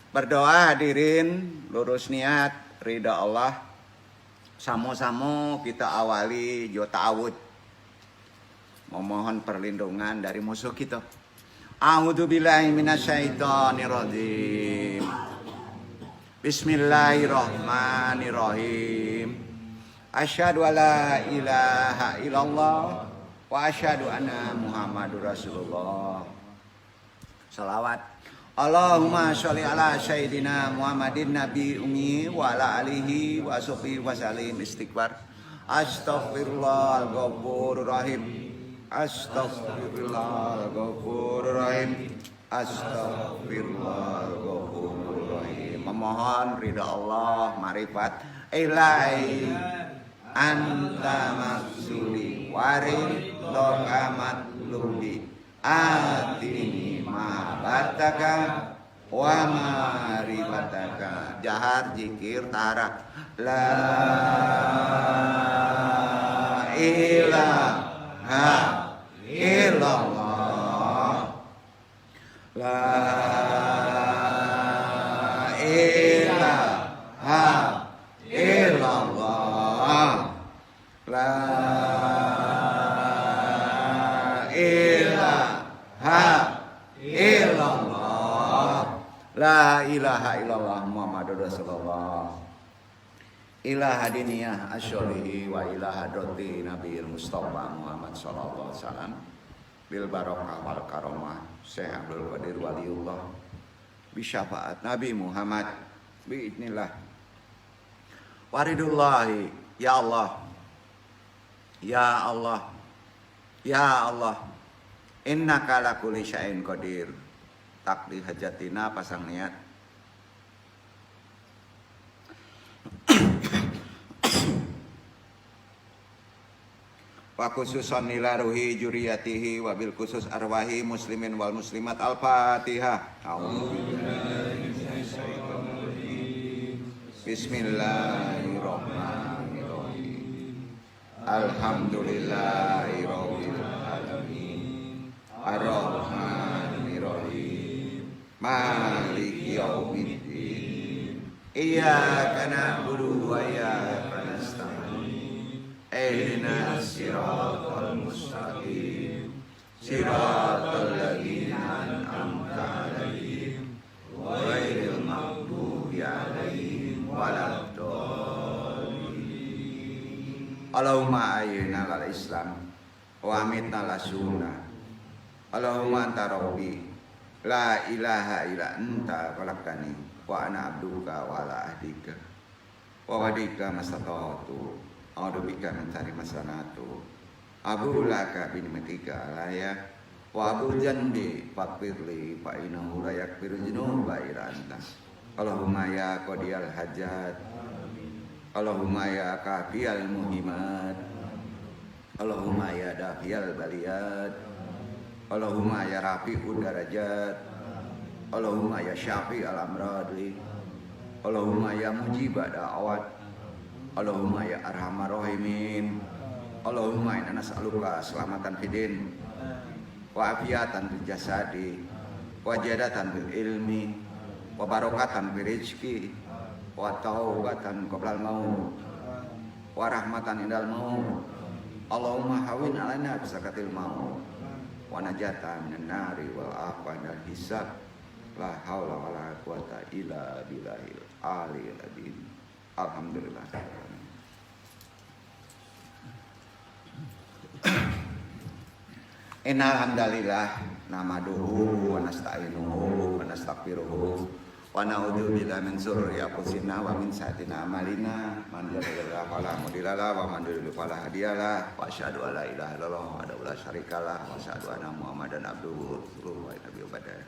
Berdoa hadirin, lurus niat, ridha Allah. Samo-samo kita awali jo ta'awud. Memohon perlindungan dari musuh kita. A'udzubillahi minasyaitonirrajim. Bismillahirrahmanirrahim. Asyhadu alla ilaha illallah wa asyhadu anna Muhammadur Rasulullah. Salawat. Allahumma sholli ala sayyidina Muhammadin nabi ummi wa ala alihi wa sahbihi wa sallim. Istighfar. Astaghfirullahal ghafurur rahim. Astaghfirullahal ghafurur rahim. Astaghfirullahal ghafurur rahim. Memohon ridha Allah, marifat ilahi anta maksudi warid dokamat ludi atini mabataka wa maribataka. Jahar zikir tarak la ilaha illallah la ilaha illallah la La ilaha illallah Muhammadur Rasulullah. Ilaha diniyah asyolihi wa ilaha doti Nabi Mustafa Muhammad sallallahu alaihi wasallam. Bil barakah wal karamah Syekh Abdul Qadir Waliullah. Bisyafaat Nabi Muhammad biidznillah. Waridullahi ya Allah. Ya Allah. Ya Allah. Innaka ala kulli syai'in qadir. Takdi hajatina pasang niat. Wa khususan ila ruhi juriyatihi wa bil khusus arwahi muslimin wal muslimat. Al-Fatihah. Bismillahirrahmanirrahim. Alhamdulillahirabbil alamin. Ar-Rahmanir Rahim. Maliki yaumiddin. Iyyaka na'budu wa iyyaka nasta'in. Ihdinas siratal mustaqim. Siratal ladzina an'amta 'alaihim ghairil maghdubi 'alaihim waladdallin. Allahumma ayyina lal Islam wa amitna la sunnah. Allahumma anta rabbi la ilaha illa anta khalaqtani wa ana abduka wa ala ahdika wa wadika mastata'tu a'udzu bika min syarri ma sana'tu abu laka bi ni'matika alayya wa abu jandi faghfirli fa innahu la yaghfiru dzunuba illa anta. Allahumma ya qadiyal hajat, Allahumma ya kafiyal muhimat, Allahumma ya dafiyal baliyat, Allahumma ya rafi'ud darajat, Allahumma ya syafi' al-amradi, Allahumma ya mujibah da'awat, Allahumma ya arhamar rahimin, Allahumma inna nas'aluka selamatan fidin wa afiatan fil jasadi wa jadatan fil ilmi wa barokatan fil rizki wa taubatan qoblal maut wa rahmatan indal maut. Allahumma hawin alaina bisakatil maut wa najata minan nari wal afwa dan hisab. La haula wala quwata illa billahil aliyil azim. Alhamdulillah. Innal hamdalillah nahmaduhu wa nasta'inuhu wa nastaghfiruhu wa na'udzu billahi min shururi anfusina wa min sayyiati a'malina. Man yahdihillahu fala mudilla lahu wa man yudlil fala hadiya lahu. Wa asyhadu an la ilaha illallah wahdahu la syarikalah wa asyhadu anna Muhammadan abduhu wa rasuluhu wa nabiyyu ba'da.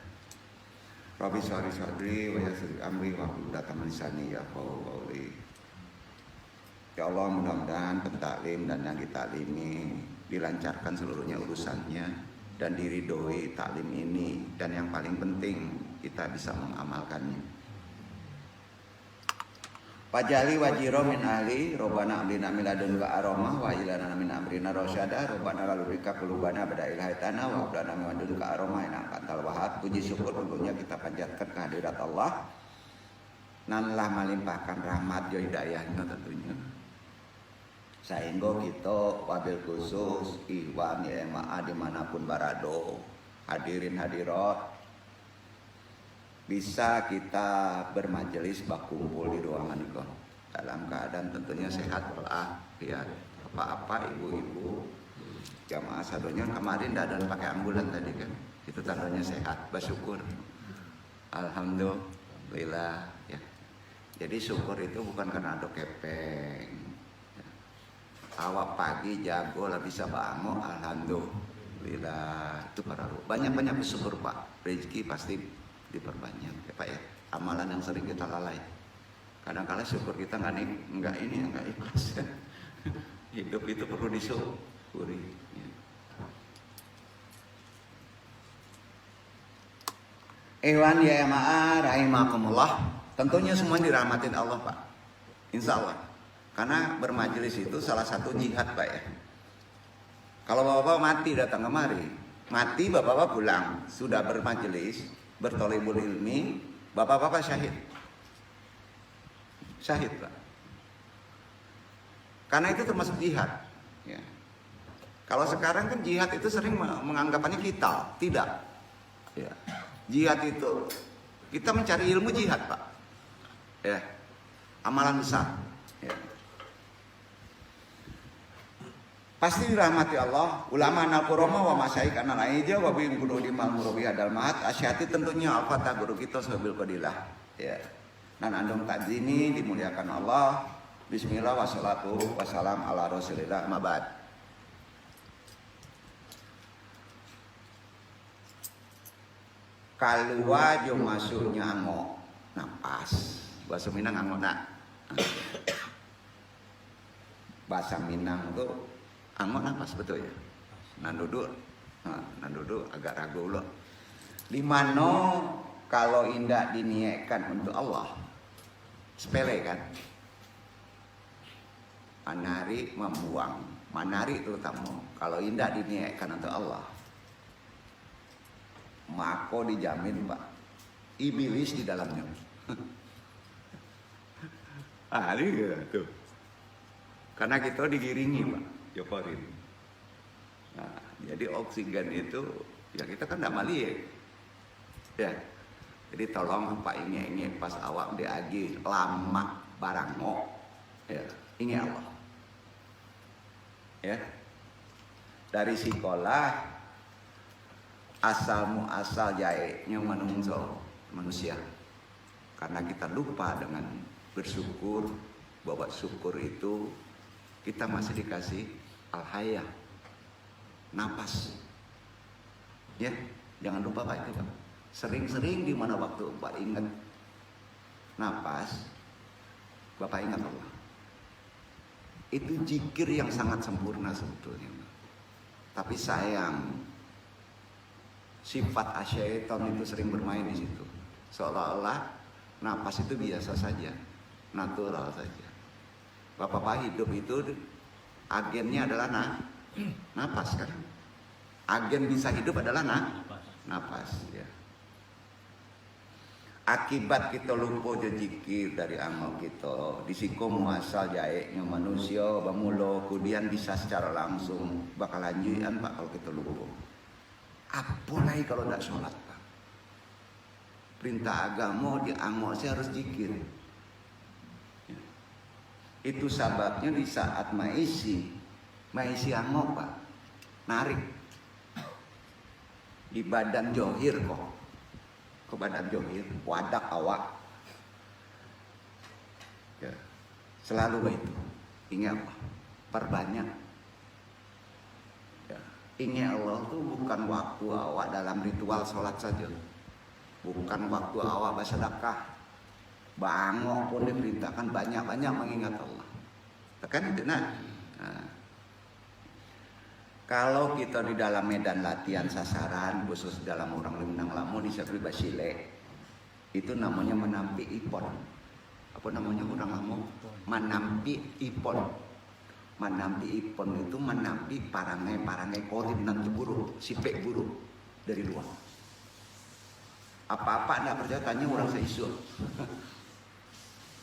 Rabbi sholli sadri wa yassir amri wa hlul 'uqdatam min lisani yafqahu qawli. Ya Allah, mudah-mudahan pentaklim dan yang ditaklimi dilancarkan seluruhnya urusannya dan diridhoi taklim ini, dan yang paling penting kita bisa mengamalkannya. Wajali wajiro min ahli robana amrina min ladunka aromah wa ilana min amrina rosyada robana lalu rika kulubana bada ilhaitana wa abdana min ladunka aromah inang kantal wahab. Puji syukur tentunya kita panjatkan kehadirat Allah nanlah melimpahkan rahmat yo hidayahnya tentunya. Sehingga kita wabil khusus Ikhwan YMA dimanapun berada, hadirin hadirat, bisa kita bermajelis berkumpul di ruangan itu dalam keadaan tentunya sehat walafiat. Apa-apa ibu-ibu jamaah sadonya kemarin dadan pakai ambulan tadi kan, itu tandanya sehat, bersyukur. Alhamdulillah ya. Jadi syukur itu bukan karena ada kepeng. Awak pagi jago lah bisa bangun, alhamdulillah. Itu para banyak-banyak bersyukur Pak. Rezeki pasti diperbanyak ya Pak ya. Amalan yang sering kita lalai. Kadang-kala syukur kita nggak ikhlas. Hidup itu perlu disyukuri. Ya. Ikhwan ya jamaah rahimakumullah. Tentunya semua dirahmatin Allah Pak. Insya Allah. Karena bermajelis itu salah satu jihad Pak ya. Kalau bapak-bapak mati datang kemari, mati bapak-bapak pulang, sudah bermajelis, bertolibul ilmi, bapak-bapak syahid. Syahid Pak. Karena itu termasuk jihad. Ya. Kalau sekarang kan jihad itu sering menganggapannya kita, tidak. Ya. Jihad itu kita mencari ilmu jihad Pak. Ya. Amalan besar. Ya. Pasti dirahmati Allah. Ulama al-qurama wa masyaikh an-naija wa bi qulu dimal murabi hadal mahat asyati tentunya al-fatah guru kita sabil qadilah. Ya. Dan andong takzini dimuliakan Allah. Bismillah wassalatu wassalam ala Rasulillah mabad. Kalua jo masuknya ango napas. Bahasa Minang ango nak. Bahasa Minang tuh ango napas betul ya. Nandudu agak ragu loh. Di mana kalau indah diniatkan untuk Allah, sepele kan? Manari membuang, manari terutama kalau indah diniatkan untuk Allah, maka dijamin Pak, iblis di dalamnya. Ini tuh. Karena kita digiringi Pak. Jokorin. Nah, jadi oksigen itu ya kita kan tidak melihat. Ya. Jadi tolong Pak ini pas awak diagi lama barang mo. Ya, ini Allah. Ya. Dari sekolah asal jaeknya manusia. Karena kita lupa dengan bersyukur, bahwa syukur itu kita masih dikasih al-hayah, napas. Ya, jangan lupa Pak itu Pak. Sering-sering di mana waktu Pak ingat napas, Bapak ingat Allah. Itu zikir yang sangat sempurna sebetulnya. Tapi sayang, sifat asyaiton itu sering bermain di situ. Seolah-olah napas itu biasa saja, natural saja. Bapak-bapak hidup itu agennya adalah napas kan. Agen bisa hidup adalah napas ya. Akibat kita lupa jikir dari amal kita, disiko muasal jaeknya manusia bamulo kemudian bisa secara langsung bakal lanjutan Pak kalau kita lupa. Apalagi kalau tidak sholat Pak. Perintah agama di amal saya harus jikir. Itu sebabnya di saat maisi angok Pak, narik di badan johir kok, ke badan johir, wadak awak, ya, selalu itu, ingat Allah, perbanyak, ya, ingat Allah itu bukan waktu awak dalam ritual sholat saja, bukan waktu awak bersedekah. Bangok pun diperintahkan banyak-banyak mengingat Allah. Kan itu nah. Kalau kita di dalam medan latihan sasaran, khusus dalam orang Minang Lamu di Sakri Basile, itu namanya menampi ipon. Apa namanya orang Lamu? Menampi ipon. Menampi ipon itu menampi parangai korin dan buru, sipek buru dari luar. Apa-apa enggak percaya tanya orang seisu.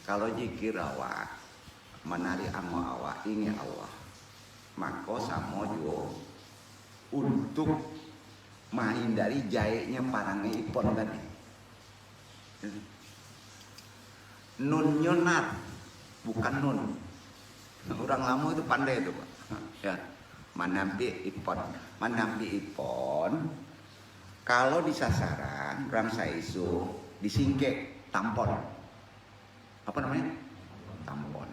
kalau jikir awak menari amo awak ini Allah, maka samo jo untuk menghindari jahitnya parangnya ipon tadi. Nun nyonat bukan nun. Orang lama itu pandai itu Pak. Ya, menampi ipon. Kalau di sasaran orang saisu disingkek tampon. Apa namanya? Tampon.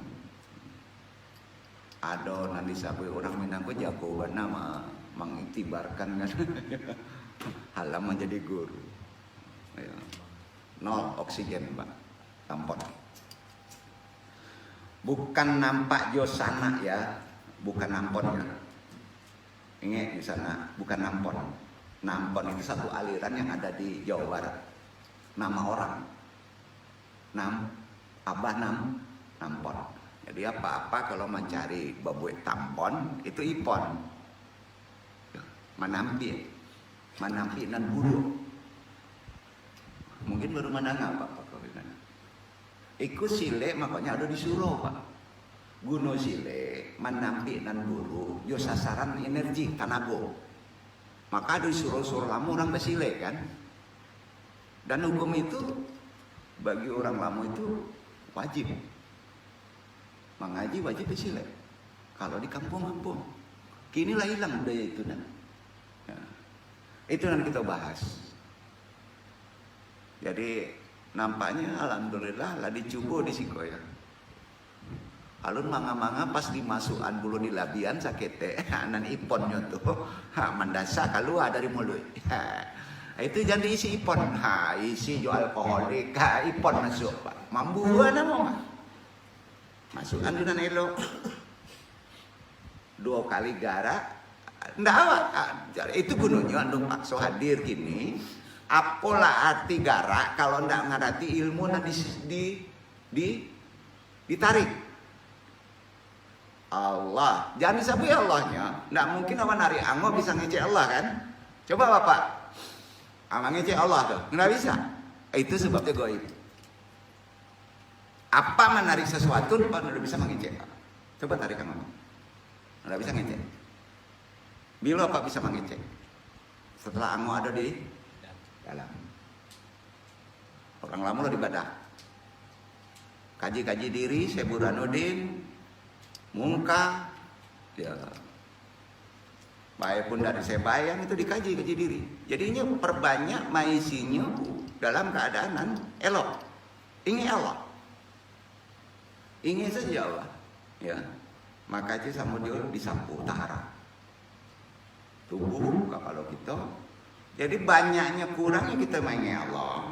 Ada nanti sabi orang Minang kok jago nama mengiktibarkan kan. Halam menjadi guru. Ya. 0 oksigen Pak. Tampon. Bukan nampak josana ya, bukan nampon ya. Ingat di sana, bukan nampon. Nampon itu satu aliran yang ada di Jawa Barat. Nama orang. Nampon. Jadi apa-apa kalau mencari babuik tampon itu ipon. Manampi dan buruk. Mungkin baru menangga Pak. Iku sile makanya ada di Suro Pak. Gunung sile menampi dan buru yo sasaran energi tanago. Maka ada di Suro lama orang besile kan. Dan hukum itu bagi orang lama itu wajib. Mengaji wajib besile. Kalau di kampung-kampung. Kini lah hilang budaya itu dan. Ya. Itu yang kita bahas. Jadi nampaknya alhamdulillah lah dicubo di sikoya. Alun manga-manga pas dimasukan bulu di labian sakete anan iponnya tuh mendasa keluar dari mulut. Itu jangan diisi ipon. Isi jo alkoholik, ipon masuk Pak. Mambuan apa mah? Masukkan dengan elok. 2 kali garak. Ndak awak. Itu gunanya andung pakso hadir gini. Apalah arti garak kalau ndak ngerti ilmu nanti ditarik. Allah, jangan disebut Allahnya. Ndak mungkin awan nari ango bisa ngecek Allah kan? Coba Bapak, aman ngecek Allah tuh, nggak bisa. Itu sebabnya goib. Apa menarik sesuatu, Pak nggak bisa mengecek. Coba tarik ango, nggak bisa ngecek. Bila Pak bisa mengecek? Setelah ango ada di dalam. Orang lama lo ibadah. Kaji-kaji diri, saya Burhanuddin, Mungka, ya. Baik pun dari saya bayang itu dikaji diri. Jadinya perbanyak maisinya dalam keadaan elok. Ingin Allah. Ingin saja Allah. Ya. Maka itu sama dia disapu tahara. Tubuh kalau kita. Jadi banyaknya kurangnya kita mainnya Allah.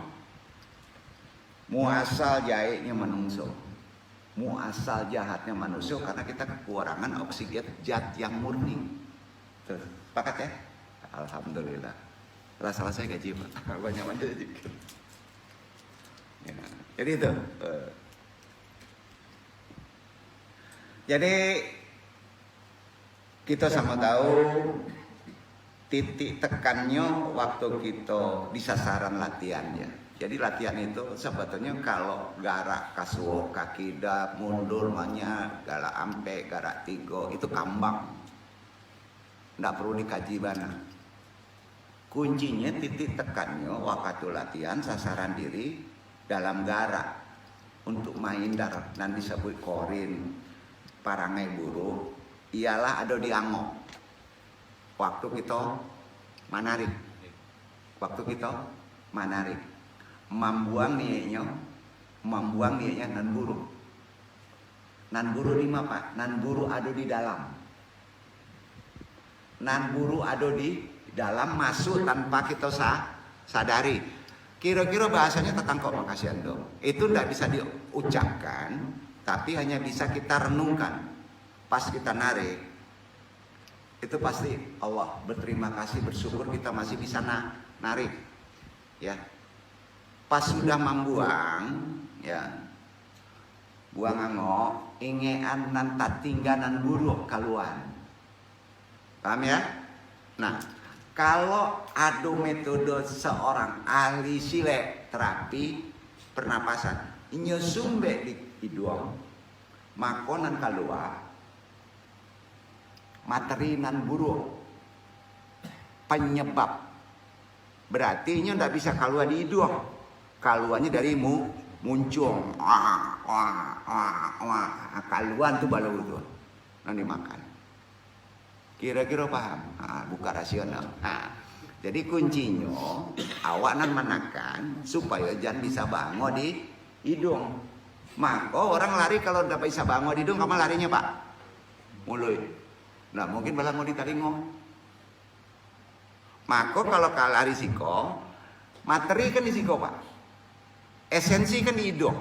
Muasal jahitnya manusia. Muasal jahatnya manusia karena kita kekurangan oksigen zat yang murni. Tuh, pakat ya? Alhamdulillah. Salah saya gaji Pak. Banyak gaji. Ya, jadi itu. Jadi kita sama tahu titik tekannya waktu kita di sasaran latihannya. Jadi latihan itu sebetulnya kalau garak kasuo kaki dah mundur banyak, garak ampe, garak tigo itu kambang. Nggak perlu dikaji mana. Kuncinya titik tekannya waktu latihan sasaran diri dalam garak untuk main darat dan disebut korin parangai buruk ialah ada di angok. Waktu kita menarik, membuang niatnya nan buru. Nan buru di mana Pak? Nan buru ada di dalam. Nan buru ada di dalam masuk tanpa kita sadari. Kira-kira bahasanya tertangkap makasih Ando. Itu tidak bisa diucapkan, tapi hanya bisa kita renungkan. Pas kita narik, itu pasti Allah berterima kasih, bersyukur kita masih bisa narik. Ya. Pas sudah membuang, ya. Buang angok, ingean nan tatingganan buruk keluar. Paham ya? Nah, kalau ada metode seorang ahli sile terapi pernapasan, inyo sumbe di hidung, makonan keluar, materi nan buruk, penyebab. Berarti inyo ndak bisa keluar di hidung, keluarnya dari muncung, keluar tuh balau itu, nanti makan. Kira-kira paham? Buka rasional. Jadi kuncinya awak nan menekan supaya jangan bisa bangun di hidung. Maka orang lari kalau tidak bisa bangun di hidung, kamu larinya pak? Mulut. Nah mungkin balang mau ditaringo. Maka kalau lari siko, materi kan di siko pak. Esensi kan di hidung.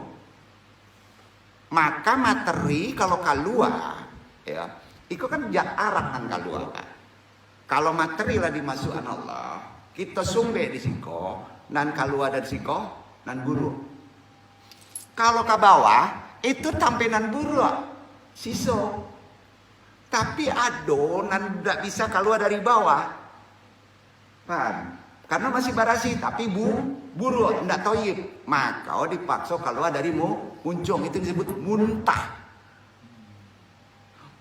Maka materi kalau keluar, ya, itu kan arah kan keluar pak. Kalau materi lah dimasukkan Allah, kita sumbe di siko, dan keluar dari siko, dan buruk. Kalau ke bawah, itu tampilan buruk, siso. Tapi ado, dan tidak bisa keluar dari bawah. Paham? Karena masih barasi, tapi buruk, tidak toyib. Maka dipaksa keluar dari muncung, itu disebut muntah.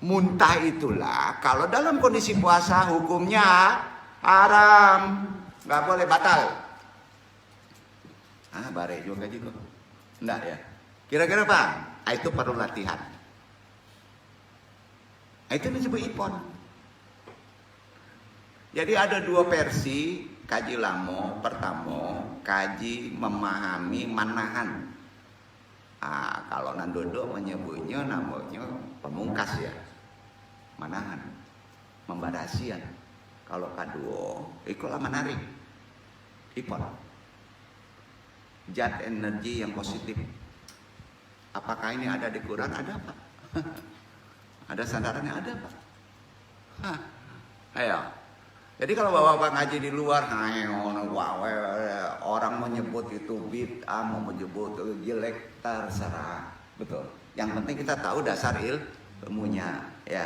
Muntah itulah kalau dalam kondisi puasa hukumnya haram, nggak boleh, batal. Bare juga enggak ya? Kira-kira Pak, itu perlu latihan. Itu disebut ipon. Jadi ada dua versi kaji lamo. Pertama, kaji memahami manahan. Kalau Nandodo menyebutnya namanya pemungkas ya. Manahan, membarasian. Kalau kedua, itulah menarik. Ipon. Zat energi yang positif. Apakah ini ada di Quran? Ada Pak. Ada sandarannya? Ada Pak. Ayo. Jadi kalau bapak-bapak ngaji di luar, orang menyebut itu bid'ah, mau menyebut jelek, terserah. Betul. Yang penting kita tahu dasar ilmunya, ya.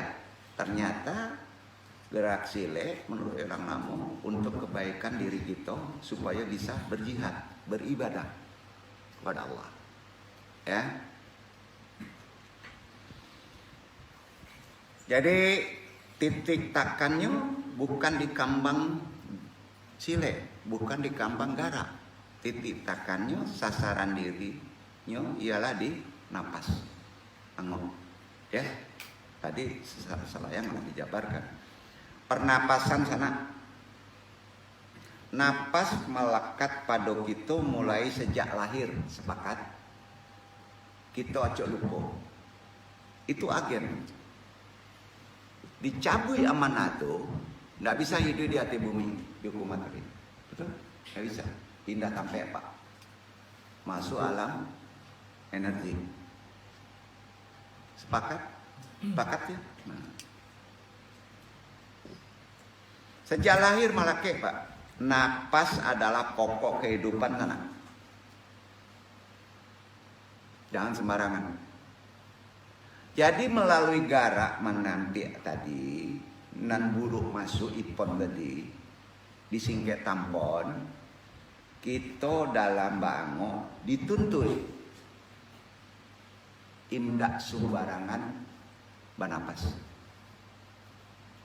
Ternyata gerak sile menurut orang Namo untuk kebaikan diri kita supaya bisa berjihad, beribadah kepada Allah. Ya. Jadi titik takannya bukan di kambang sile, bukan di kambang garak. Titik takannya, sasaran dirinya ialah di napas. Angop. Ya. Tadi salah yang dijabarkan. Pernapasan sana. Napas melekat pada kita mulai sejak lahir. Sepakat? Kita acok lupa. Itu agen. Dicabui amanah itu, nggak bisa hidup di hati bumi, di hukum materi. Betul? Nggak bisa. Pindah sampai apa? Masuk alam energi. Sepakat? Sepakat ya? Sejak lahir malake Pak, napas adalah pokok kehidupan anak. Jangan sembarangan. Jadi melalui garak menanti tadi, nan buruk masuk ipon tadi, disingkat tampon, kita dalam bango dituntut indak sembarangan banapas.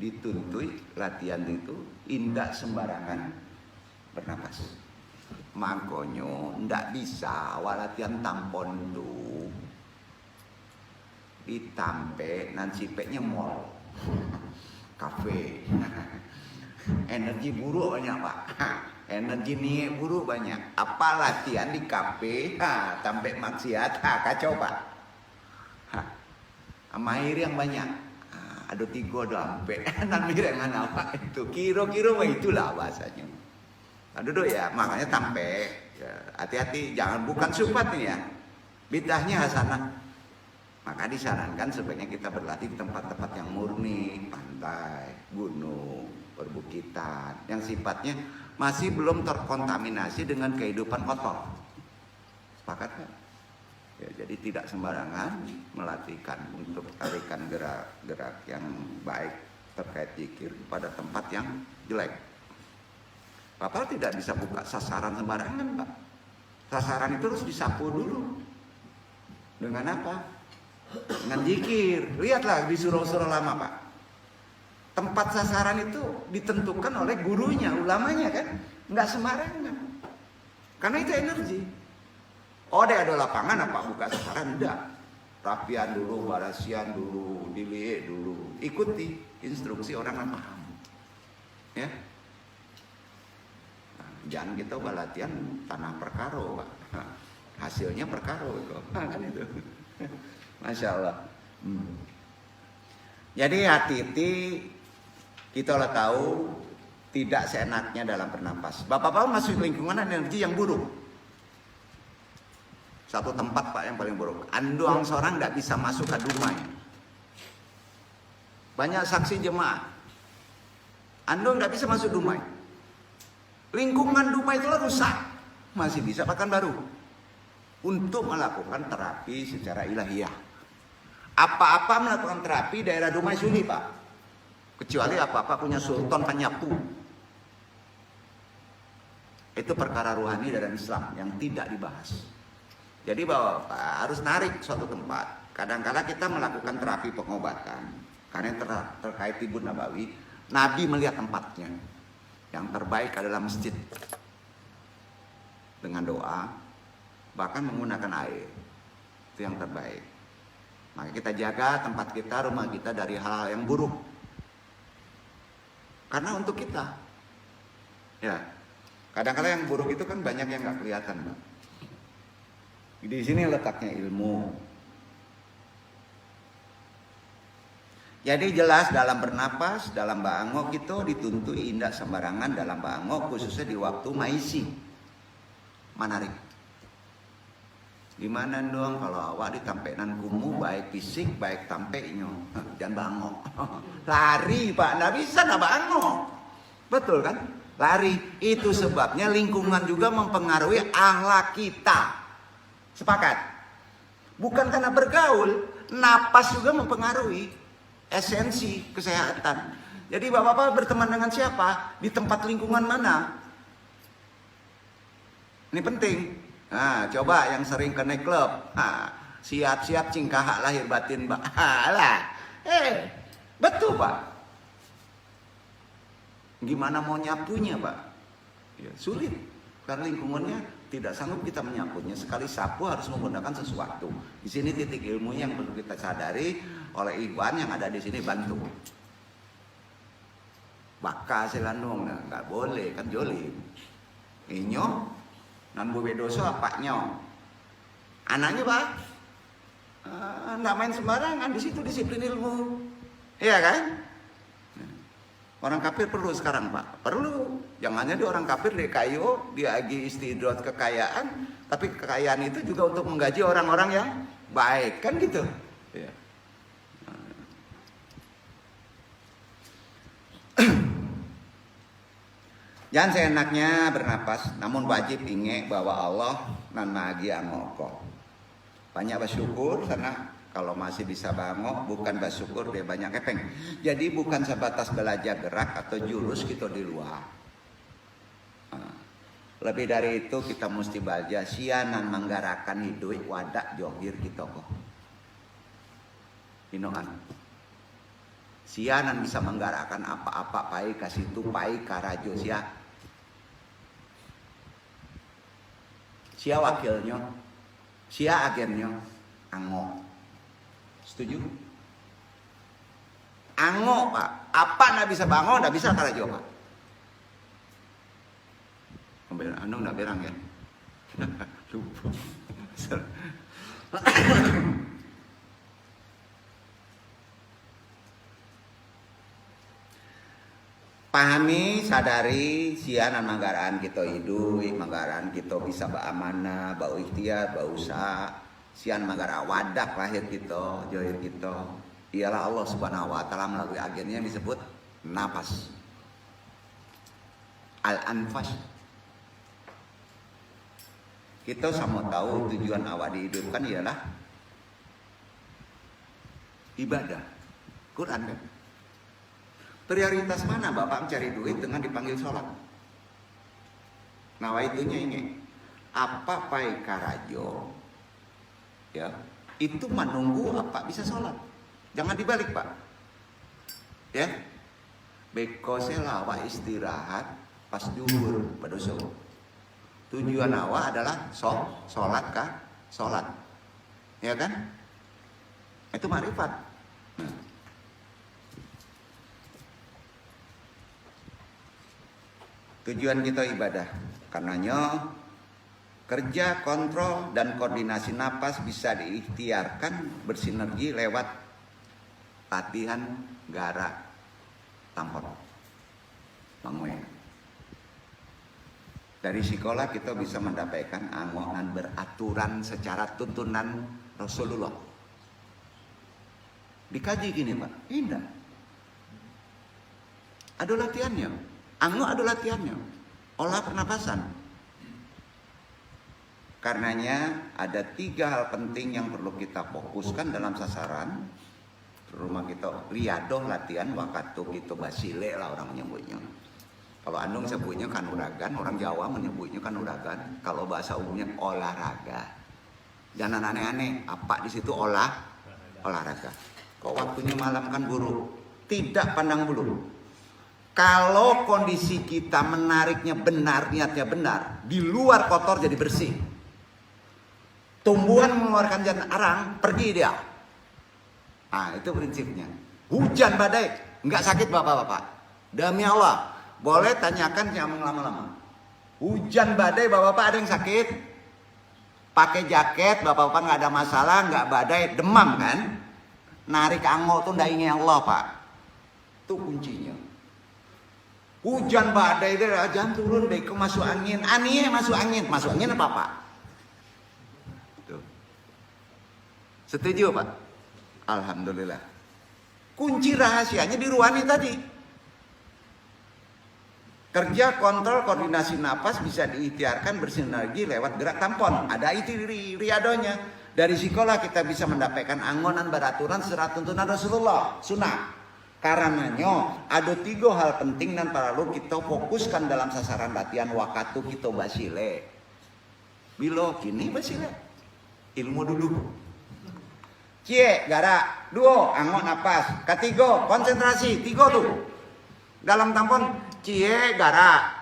Dituntut latihan itu indak sembarangan bernapas. Makanya ndak bisa latihan tampon itu ditampe nan sipeknya mall, kafe. Energi buruk banyak Pak. Energi nih buruk banyak. Apa latihan di kafe, tampe maksiat, kacau Pak. Amair yang banyak. Ada 3 dampe. Nan mirengan apa itu? Kira-kira itulah bahasanya. Aduh ya, makanya tampe. Hati-hati, jangan bukan sifat nih ya. Bid'ahnya hasanah. Maka disarankan sebaiknya kita berlatih di tempat-tempat yang murni, pantai, gunung, perbukitan, yang sifatnya masih belum terkontaminasi dengan kehidupan kotor. Sepakat kan? Ya, jadi tidak sembarangan melatihkan untuk tarikan gerak-gerak yang baik terkait zikir pada tempat yang jelek. Bapak tidak bisa buka sasaran sembarangan Pak. Sasaran itu harus disapu dulu. Dengan apa? Dengan zikir. Lihatlah di surah-surah lama, Pak. Tempat sasaran itu ditentukan oleh gurunya, ulamanya kan. Nggak sembarangan. Karena itu energi. Oh, ada lapangan apa buka sasaran? Enggak. Rapian dulu, barasian dulu, dilihat dulu. Ikuti instruksi orang yang paham. Ya. Nah, jangan kita latihan tanah perkaro, Pak. Hasilnya perkaro itu. Kan itu. Masya Allah. Jadi hati-hati kita lah tahu tidak seenaknya dalam bernapas. Bapak-bapak masuk lingkungan energi yang buruk. Satu tempat, Pak, yang paling buruk. Andoang seorang tidak bisa masuk ke Dumai. Banyak saksi jemaah. Ando tidak bisa masuk Dumai. Lingkungan Dumai itu rusak. Masih bisa bahkan baru. Untuk melakukan terapi secara ilahiyah. Apa-apa melakukan terapi daerah Dumai sulit, Pak. Kecuali apa-apa punya sultan penyapu. Itu perkara rohani dalam Islam yang tidak dibahas. Jadi Bapak harus narik suatu tempat. Kadang-kadang kita melakukan terapi pengobatan. Karena terkait Tibun Nabawi, Nabi melihat tempatnya. Yang terbaik adalah masjid. Dengan doa, bahkan menggunakan air. Itu yang terbaik. Maka kita jaga tempat kita, rumah kita dari hal-hal yang buruk. Karena untuk kita. Ya. Kadang-kadang yang buruk itu kan banyak yang nggak kelihatan, Pak. Di sini letaknya ilmu. Jadi jelas dalam bernapas, dalam bangok itu dituntui indah sembarangan dalam bangok, khususnya di waktu maisi. Manarik. Gimana dong kalau awak ditampenan kumu baik fisik baik tampeknya, jangan bangok. Lari, Pak, nggak bisa nggak bangok. Betul kan? Lari. Itu sebabnya lingkungan juga mempengaruhi akhlak kita. Sepakat? Bukan karena bergaul, napas juga mempengaruhi esensi kesehatan. Jadi bapak-bapak berteman dengan siapa? Di tempat lingkungan mana? Ini penting. Nah, coba yang sering ke night club. Nah, siap-siap cingkahak lahir batin, Pak. Betul, Pak. Gimana mau nyapunya, Pak? Ya, sulit. Karena lingkungannya tidak sanggup kita menyapunya. Sekali sapu harus menggunakan sesuatu. Di sini titik ilmunya yang perlu kita sadari oleh Iwan yang ada di sini bantu. Baka selandung, nggak boleh kan jolim. Inyo, nan bobe doso apanya? Anaknya, Pak, nggak main sembarangan. Di situ disiplin ilmu, iya kan? Orang kafir perlu sekarang, Pak. Perlu. Jangan hanya di orang kafir di kayu, dia lagi istidrat kekayaan, tapi kekayaan itu juga untuk menggaji orang-orang yang baik, kan gitu. Ya. Jangan seenaknya bernapas, namun wajib ingat bahwa Allah nan magi angoko. Banyak bersyukur karena kalau masih bisa bangok, bukan bersyukur dia banyak kepeng. Jadi bukan sebatas belajar gerak atau jurus kita di luar. Lebih dari itu kita mesti belajar sianan menggarakan hidup wadak johir kita kok. Inoan. Sianan bisa menggerakkan apa-apa pai kasih tupai karajo sia. Sia wakilnya, sia agennya, angok. Setuju? Angok, Pak. Apa nggak bisa bangun, nggak bisa karajo, Pak. Anu nggak berang ya? Lupa. Pahami, sadari, sianan manggaraan kita hidup, manggaraan kita bisa beramanah, bau ikhtiar, bau usaha, sian manggaraan wadak lahir kita, johir kita. Ialah Allah Subhanahu wa taala melalui agennya yang disebut nafas. Al-anfas. Kita sama tahu tujuan awak dihidupkan ialah ibadah. Quran kan? Prioritas mana Bapak mencari duit dengan dipanggil sholat? Nah, itunya ini. Apa pai karajo? Ya, itu menunggu apa bisa sholat. Jangan dibalik Pak. Ya, beko selawat istirahat pas duhur pada subuh. Tujuan awak adalah sholat kah? Sholat. Ya kan? Itu makrifat. Tujuan kita ibadah. Karenanya kerja, kontrol, dan koordinasi napas bisa diikhtiarkan bersinergi lewat latihan garak tampon. Bangun. Dari sekolah kita bisa mendapatkan angonan beraturan secara tuntunan Rasulullah. Dikaji gini Pak, indah. Ada latihannya. Ango ada latihannya. Olah pernapasan. Karenanya ada 3 hal penting yang perlu kita fokuskan dalam sasaran. Rumah kita riadoh latihan wakatu kita basile lah orang menyebutnya. Kalau Andung sebutnya kanuragan, orang Jawa menyebutnya kanuragan. Kalau bahasa umumnya olahraga. Jangan aneh-aneh, apa di situ olahraga. Kok waktunya malam kan buruk. Tidak pandang bulu. Kalau kondisi kita menariknya benar, niatnya benar, di luar kotor jadi bersih. Tumbuhan mengeluarkan jantan arang, pergi dia. Ah, itu prinsipnya. Hujan badai, nggak sakit bapak-bapak. Demi Allah, boleh tanyakan yang lama-lama. Hujan badai bapak-bapak ada yang sakit? Pakai jaket, bapak-bapak nggak ada masalah, nggak badai, demam kan? Narik angok tuh ndak ingin Allah Pak. Itu kuncinya. Hujan badai deh, jangan turun deh ke masuk angin. Aneh masuk angin apa Pak? Tuh. Setuju Pak? Alhamdulillah. Kunci rahasianya di ruangan tadi. Kerja, kontrol, koordinasi napas bisa diikhtiarkan bersinergi lewat gerak tampon. Ada itu riadonya. Dari sekolah kita bisa mendapatkan angonan beraturan serat tuntunan Rasulullah. Sunnah. Karenanya ada 3 hal penting dan perlu kita fokuskan dalam sasaran latihan waktu kita basile. Bila kini basile. Ilmu dulu. Cie, garak. 2, angon napas. Ketiga, konsentrasi. 3 tuh. Dalam tampon, cie, garak.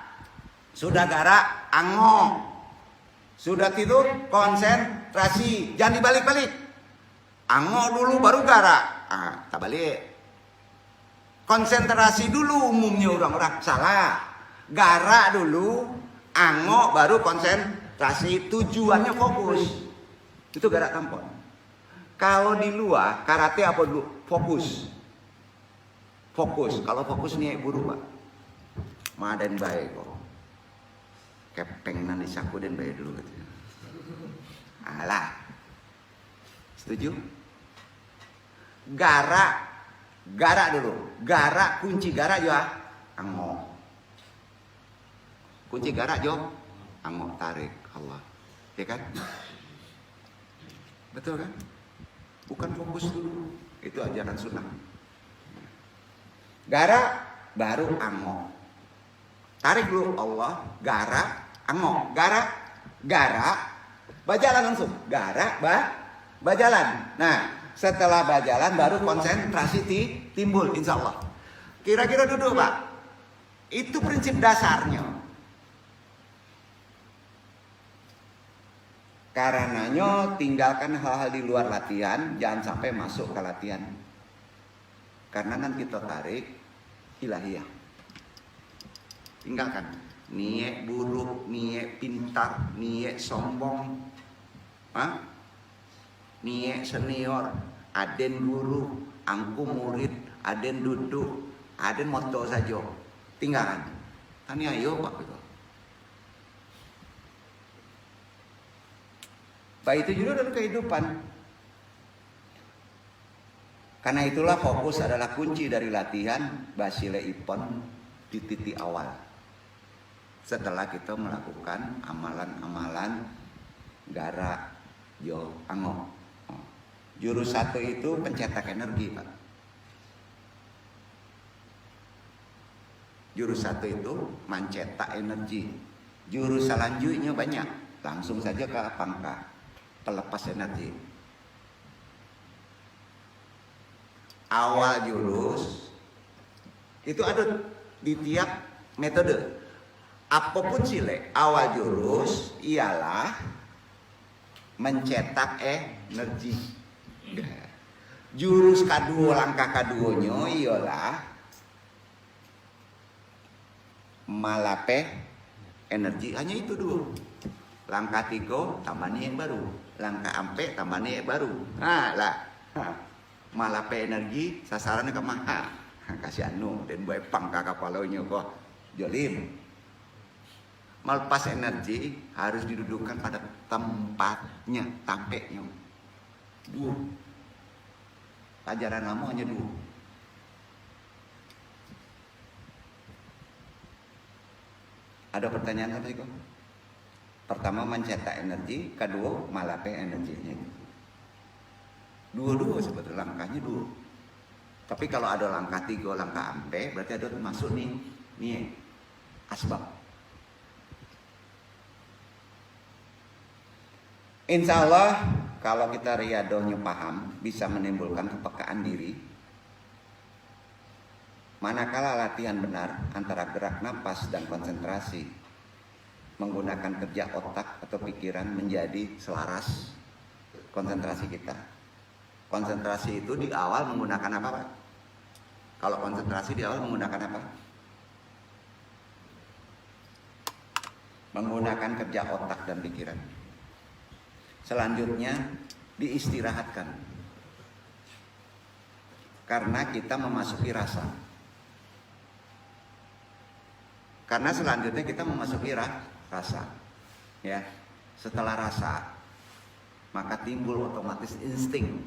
Sudah garak, angon. Sudah tidur, konsentrasi. Jangan dibalik-balik. Angon dulu baru garak. Ah, tak balik. Konsentrasi dulu umumnya orang-orang. Salah. Garak dulu, angon baru konsentrasi. Tujuannya fokus. Itu garak tampon. Kalau di luar, karate apa dulu? Fokus. Fokus. Kalau fokus nih buru Pak. Maden baik kok. Kepeng nanti saku dan baik dulu. Alah. Setuju? Garak dulu. Garak, kunci garak ya. Angok. Kunci garak jo. Angok tarik. Allah. Ya kan? Betul kan? Bukan fokus dulu. Itu ajaran sunnah. Garak baru angok. Tarik dulu Allah, garak, angok. Garak, bajalan langsung. Garak, bajalan. Nah, setelah bajalan baru konsentrasi timbul insya Allah. Kira-kira duduk Pak. Itu prinsip dasarnya. Karenanya tinggalkan hal-hal di luar latihan, jangan sampai masuk ke latihan. Karena kan kita tarik ilahiyah. Tinggalkan niat buruk, niat pintar, niat sombong, niat senior, aden guru, angku murid, aden duduk, aden moto saja. Tinggalkan. Tani ayo Pak. Baik itu juga dalam kehidupan. Karena itulah fokus adalah kunci dari latihan basile ipon di titik awal. Setelah kita melakukan amalan-amalan garak, jo, angok. Jurus 1 itu pencetak energi Pak. Jurus 1 itu mencetak energi. Jurus selanjutnya banyak. Langsung saja ke pangkah. Pelepas energi. awal jurus itu ada di tiap metode. Apapun sile, awal jurus ialah mencetak energi. Jurus kedua, langkah keduanya ialah malape energi. Hanya itu dulu. Langkah 3 tambahnya yang baru, langkah 4 tambahnya yang baru. Nah lah, malape energi sasarannya ke mana? Kasih anu dan baik pangka kapalnya kok jolim. Melepas energi harus didudukkan pada tempatnya, tampeknya. 2. Pelajaran lama hanya 2. Ada pertanyaan apa sih kok? Pertama mencetak energi, kedua malape energinya. 2 sebetulnya langkahnya 2. Tapi kalau ada langkah 3, langkah 4, berarti ada masuk nih asbab. Insya Allah kalau kita riadohnya paham, bisa menimbulkan kepekaan diri. Manakala latihan benar antara gerak napas dan konsentrasi, menggunakan kerja otak atau pikiran menjadi selaras konsentrasi kita. Konsentrasi itu di awal menggunakan apa Pak? Kalau konsentrasi di awal menggunakan apa? Menggunakan kerja otak dan pikiran. Selanjutnya diistirahatkan. Karena kita memasuki rasa. Karena selanjutnya kita memasuki rasa. Ya. Setelah rasa, maka timbul otomatis insting.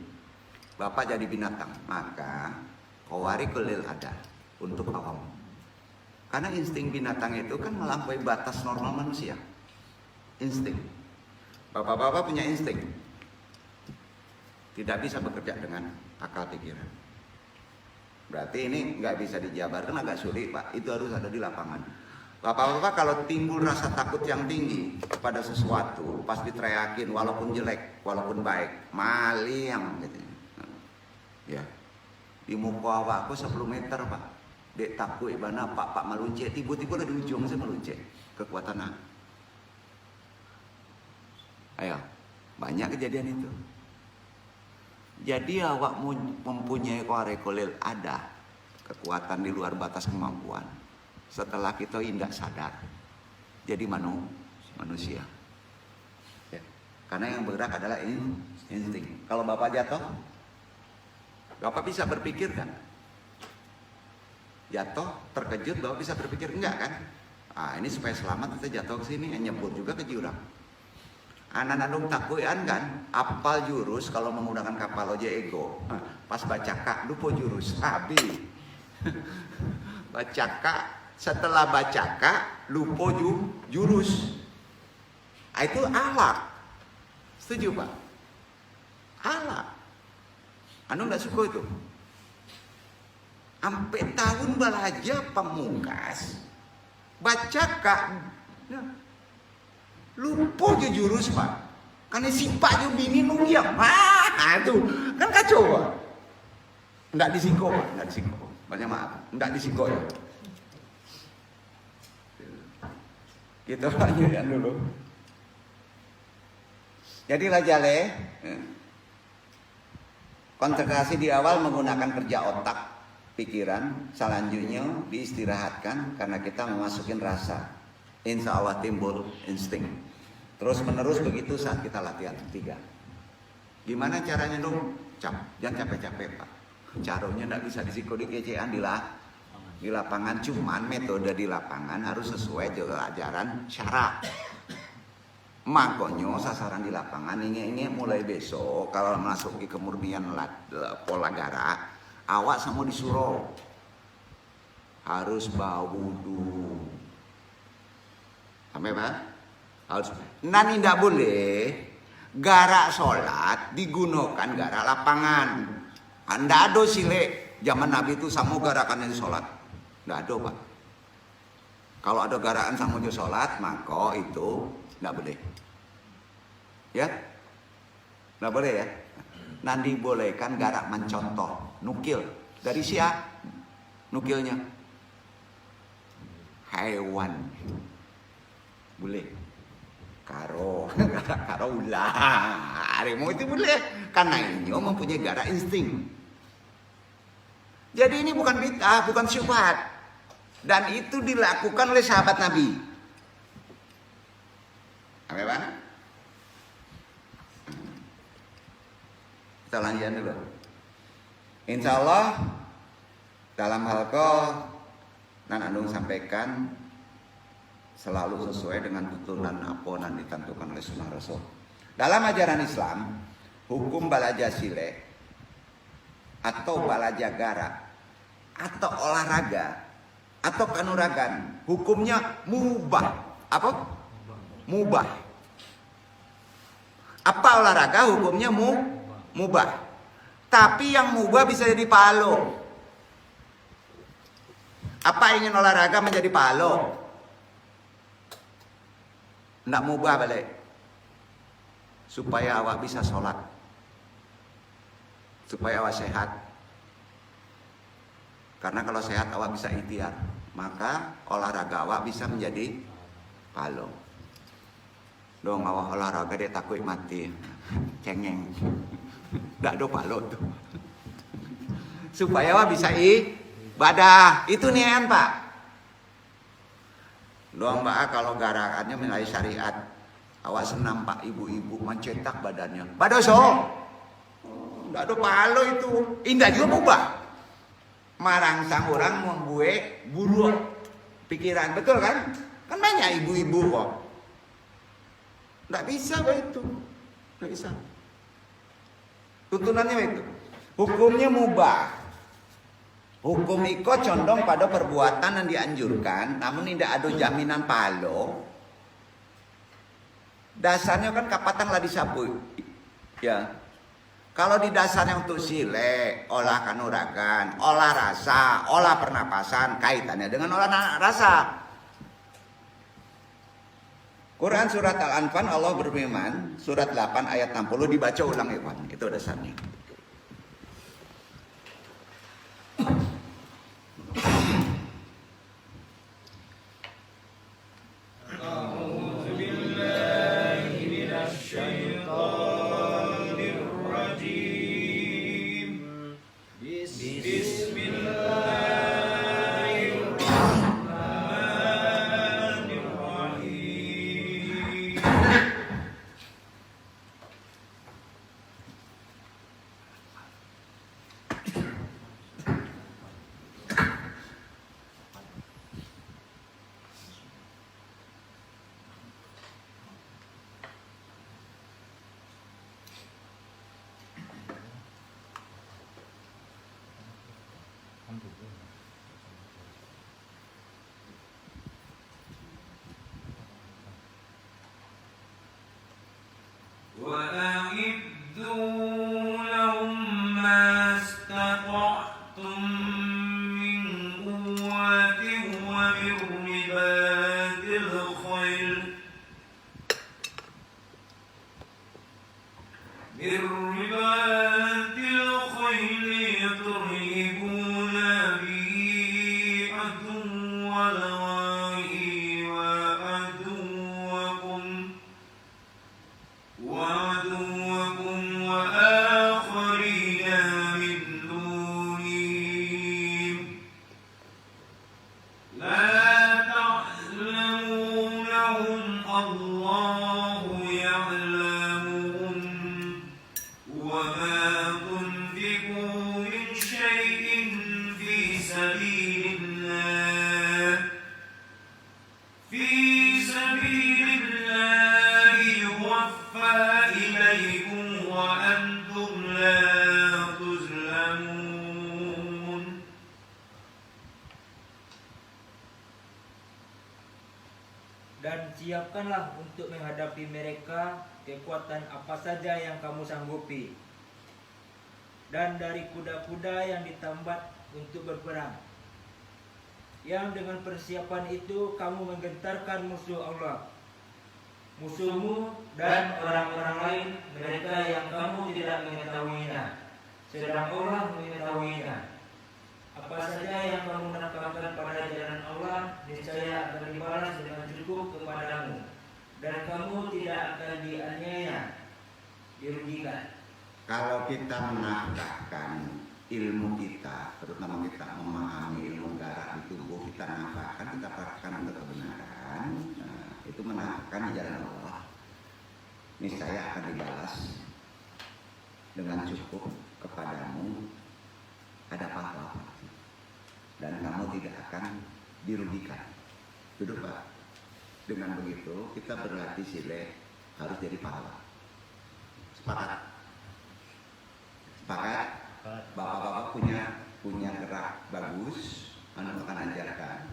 Bapak jadi binatang, maka qawarikul ada untuk awam. Karena insting binatang itu kan melampaui batas normal manusia. Insting. Bapak-bapak punya insting. Tidak bisa bekerja dengan akal pikiran. Berarti ini nggak bisa dijabarkan, agak sulit Pak. Itu harus ada di lapangan. Bapak-bapak kalau timbul rasa takut yang tinggi pada sesuatu, pas diteriakin walaupun jelek, walaupun baik, maliang gitu. Ya. Di muka awakku 10 meter Pak. Dek takut ibana Pak melunce, tiba-tiba ada di ujung saya melunce. Kekuatan ayo, banyak kejadian itu. Jadi awak mempunyai qawarikul ada, kekuatan di luar batas kemampuan. Setelah kita indah sadar, jadi manusia. Ya. Karena yang bergerak adalah insting. Kalau Bapak jatuh, Bapak bisa berpikir kan? Jatuh, terkejut, Bapak bisa berpikir enggak kan? Ini supaya selamat kita jatuh ke sini, nyebur juga ke jurang. Anak-anak takuyan kan, apal jurus kalau menggunakan kapal aja ego. Pas baca kak, lupa jurus, habis. Baca kak, setelah baca kak, lupa jurus. Itu alak. Setuju Pak? Alak. Anu nggak suka itu. Sampai tahun belajar pamungkas, baca kak. Lupa aja jurus Pak. Karena sifat juga bini nungiam. Itu kan kacau Pak. Nggak disingko Pak, nggak disingko. Banyak maaf, nggak disingko ya. Gitu aja dulu. Jadi Rajale, konsentrasi di awal menggunakan kerja otak, pikiran, selanjutnya diistirahatkan karena kita memasukin rasa. Insya Allah timbul insting. Terus menerus begitu saat kita latihan 3. Gimana caranya dong? Jangan capek-capek Pak. Caranya tidak bisa disiko di kecean di lapangan. Cuman metode di lapangan harus sesuai juga ajaran syara. Makanya sasaran di lapangan ini mulai besok kalau masuk ke kemurnian pola gara, awak sama disuruh harus bawa wudu. Sampai Pak? Harus. Nani tidak boleh garak sholat digunakan garak lapangan. Anda ada sile zaman Nabi itu sama garakan yang sholat. Tidak ada Pak. Kalau ada garakan sama yang sholat, maka itu tidak boleh. Ya? Tidak boleh ya? nanti bolehkan garak mencontoh nukil dari siapa? Nukilnya hewan boleh, karo ular, harimau itu boleh karena ini mempunyai garak insting. Jadi ini bukan bid'ah, bukan syubhat, dan itu dilakukan oleh sahabat Nabi. Apa Pak? Kita lanjutkan dulu. Insya Allah dalam hal nan andung sampaikan selalu sesuai dengan tuntunan apa yang ditentukan oleh sunnah Rasul. Dalam ajaran Islam, hukum balaja silek atau balaja gara atau olahraga atau kanuragan hukumnya mubah. Apa? Mubah. Apa olahraga hukumnya mubah. Tapi yang mubah bisa jadi palo. Apa ingin olahraga menjadi palo? Nggak mubah balik. Supaya awak bisa sholat. Supaya awak sehat. Karena kalau sehat awak bisa ikhtiar. Maka olahraga awak bisa menjadi palo. Dong awak olahraga dia takut mati. Cengeng. Nggak ada palo tuh. Supaya awak bisa ibadah. Itu nian Pak. Doang Pak kalau garakannya mengenai syariat. Awak senam Pak ibu-ibu mencetak badannya. Badoso. Enggak ada palo itu. Indah juga mubah. Marangsang orang membuat buruk pikiran. Betul kan? Kan banyak ibu-ibu kok. Enggak bisa Pak itu. Enggak bisa. Tuntunannya itu. Hukumnya mubah. Hukum iko condong pada perbuatan yang dianjurkan, namun tidak ada jaminan palo. Dasarnya kan kapatan lah disapu. Ya. Kalau di dasarnya untuk silek, olah kanuragan, olah rasa, olah pernapasan, kaitannya dengan olah rasa. Quran surat Al-Anfal Allah berfirman, surat 8 ayat 60 dibaca ulang Iwan. Itu dasarnya. Dan siapkanlah untuk menghadapi mereka kekuatan apa saja yang kamu sanggupi. Dan dari kuda-kuda yang ditambat untuk berperang. Yang dengan persiapan itu kamu menggentarkan musuh Allah, musuhmu dan orang-orang lain, mereka yang kamu tidak mengetahuinya. sedang Allah mengetahuinya. Apa saja yang kamu nafkahkan pada jalan Allah, niscaya akan dibalas dengan cukup kepadamu, dan kamu tidak akan dianiaya, dirugikan. Kalau kita menafkahkan ilmu kita, terutama kita memahami ilmu darah di tubuh, kita nafkahkan, kita pakaikan untuk kebenaran, nah, itu menafkahkan di jalan Allah, niscaya akan dibalas dengan cukup kepadamu, ada pahala, dan kamu tidak akan dirugikan. Duduk Pak. Dengan begitu kita berlatih sile harus jadi pahala. Sepakat? Sepakat? Bapak-bapak punya gerak bagus, anu akan ajarkan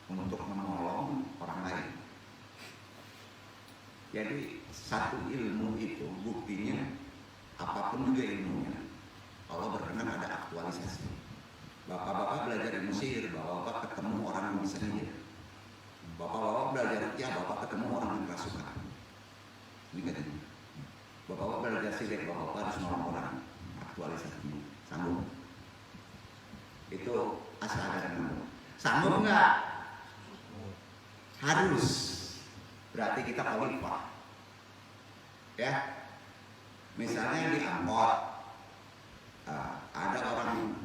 untuk menolong orang lain. Jadi satu ilmu itu buktinya apapun juga ilmunya, Allah berkenan ada aktualisasi. Bapak-bapak belajar di Mesir, bapak-bapak ketemu orang yang bisa nihil. Bapak-bapak belajar rukyah, bapak ketemu orang yang kerasukan. Ini katanya. Bapak-bapak belajar silet, bapak-bapak harus nolong orang. Aktualisasinya, sanggup. Itu asal ada sanggup. Sanggup enggak? Harus. Berarti kita khalifah. Ya. Misalnya di angkot, ada orang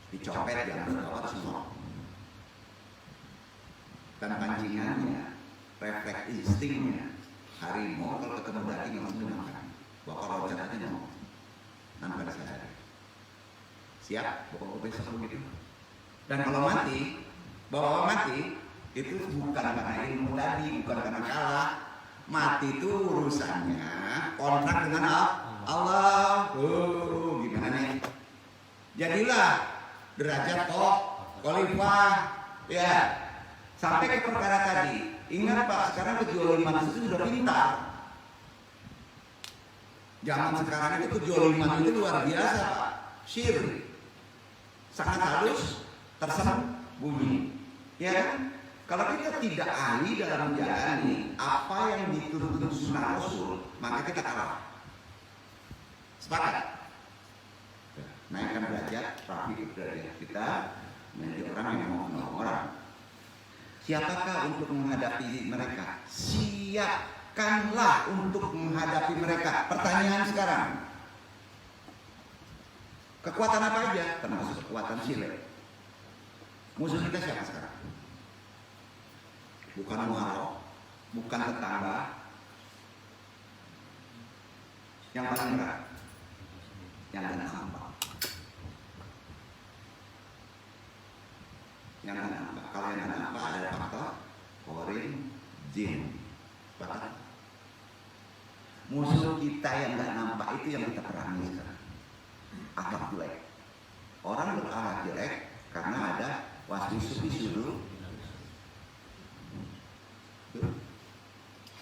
dicopet yang berbakat semua, dan pancingannya, refleks instingnya, harimau kalau ketemu daging langsung dimakan. Bapak loncat aja mau, tanpa disadari. Siap, bapak besok begitu. Dan kalau mati, bapak mati itu bukan karena ilmu tadi, bukan karena kalah. Mati itu urusannya kontrak dengan Allah. Gimana nih? Jadilah derajat khalifah, ya. Sampai ke perkara tadi. Ingat Pak, sekarang kejoliman itu sudah pintar. Zaman sekarang itu kejoliman itu luar biasa Pak. Syirik, sangat halus, tersembunyi. Ya kan? Kalau kita tidak ahli dalam menjalani apa yang dituntut sunnah Rasul, maka kita kalah. Sepakat? Naikkan derajat, rapi derajat kita menjadi orang yang mau menolong orang. Siapakah untuk menghadapi mereka? Siapkanlah untuk menghadapi mereka. Pertanyaan sekarang, kekuatan apa aja? Termasuk kekuatan silet. Musuh kita siapa sekarang? Bukan muharram, bukan tetangga. Yang paling berat, yang ada nampak. Yang ada nampak. Kalau yang ada nampak ada faktor korin, jin. Bahkan musuh kita yang nggak nampak itu yang kita perangi sekarang. Akhlak jelek. Orang berakhlak jelek karena ada waswisu dulu.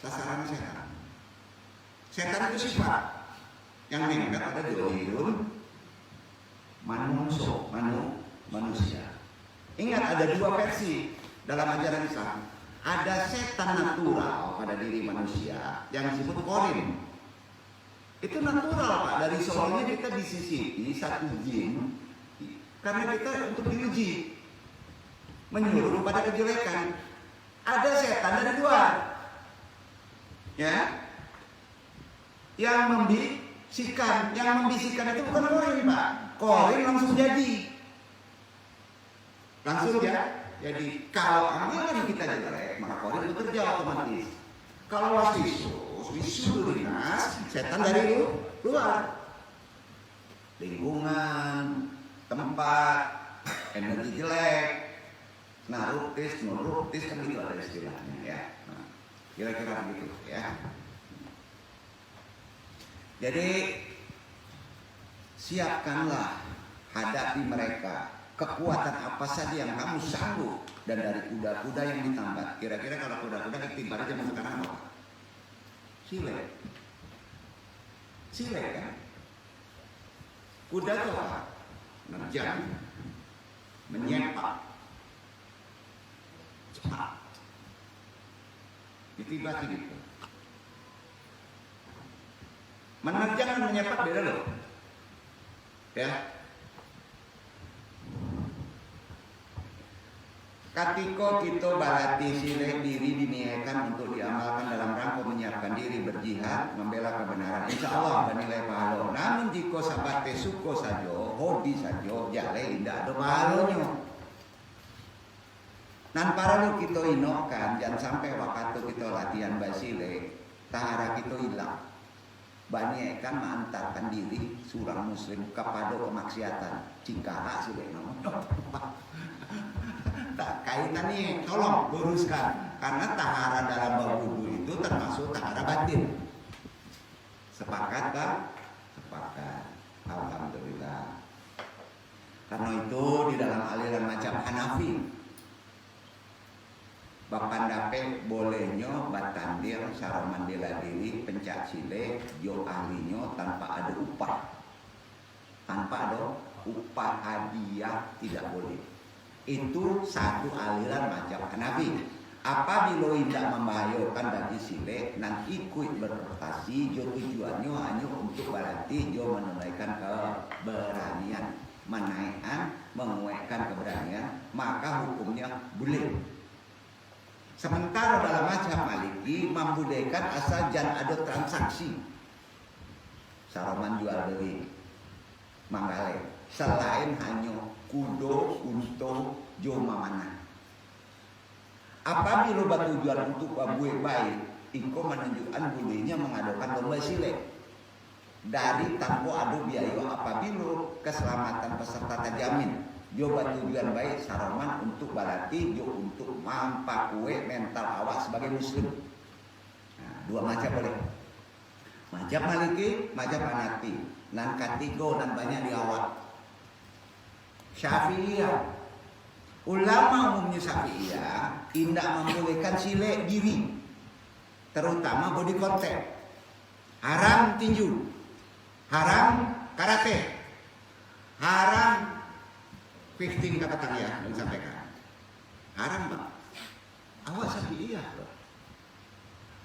Sasaran setan. Setan itu sifat yang nempel pada dohirun manusia. Ingat ada dua versi dalam ajaran Islam. Ada setan natural pada diri manusia yang disebut korin. Itu natural Pak. Dari soalnya kita disisipi satu jin karena kita untuk diuji, menyuruh pada kejelekan. Ada setan dari luar, ya, yang membisikkan. Yang membisikkan itu bukan korin Pak. Korin langsung jadi. Langsung ya. Jadi kalau amalan kita jelek, maka korin bekerja otomatis. Kalau wisu dinas, setan dari luar. Lingkungan, tempat, energi jelek, naruktis kan gitu ada istilahnya ya. Nah, kira-kira begitu ya. Jadi siapkanlah hadapi mereka. Kekuatan apa saja yang kamu sanggup, dan dari kuda-kuda yang ditambat. Kira-kira kalau kuda-kuda ditimpa aja sekarang apa? Silet kan? Kuda itu apa? Menerjang, menyepak, cepat. Ditiba gitu. Menerjang dan menyepak beda loh. Ya. Katiko kita balati silih diri diniakan untuk diamalkan dalam rangka menyiapkan diri berjihad membela kebenaran, insya Allah bernilai pahala. Namun jika sabate suko sajo, hobi sajo, jale indah ada pahalanya. Nan para kita inokan jangan sampai waktu kita latihan basile tahara kita hilang. Banyak kan mengantarkan diri seorang muslim kepada kemaksiatan. Cingkara silih tak kaitannya tolong luruskan karena tahara dalam bab wudu itu termasuk tahara batin. Sepakat kan? Sepakat. Alhamdulillah. Karena itu di dalam aliran macam Hanafi bapandape bolehnya batandir saroman bela diri pencak sile jo ahlinya tanpa ada upah. Tanpa ada upah hadiah tidak boleh. Itu satu aliran macam Hanafi. Apabila tidak membahayakan bagi sile dan ikut berprestasi, jo tujuannya hanya untuk berarti jo menunaikan keberanian, menaikkan, menguatkan keberanian, maka hukumnya boleh. Sementara dalam mazhab Maliki membolehkan asal jangan ada transaksi, saroman jual beli, manggale, selain hanya kudo untuk joma mana. Apabila bertujuan untuk buat baik, engkau menunjukkan bolehnya mengadakan lomba silek dari tanpa ada biaya apabila keselamatan peserta terjamin. Jo bertujuan baik saroman untuk berarti jo untuk mampakue mental awak sebagai muslim. Nah, dua macam boleh. Mazhab Maliki, mazhab Hanafi, nan katigo dan banyak di awak. Syafi'iyah, ulama umumnya Syafi'iyah tidak membolehkan silek diri, terutama body contact. Haram tinju, haram karate, haram fixing kata ya yang disampaikan. Haram bang. Awak Syafi'iyah.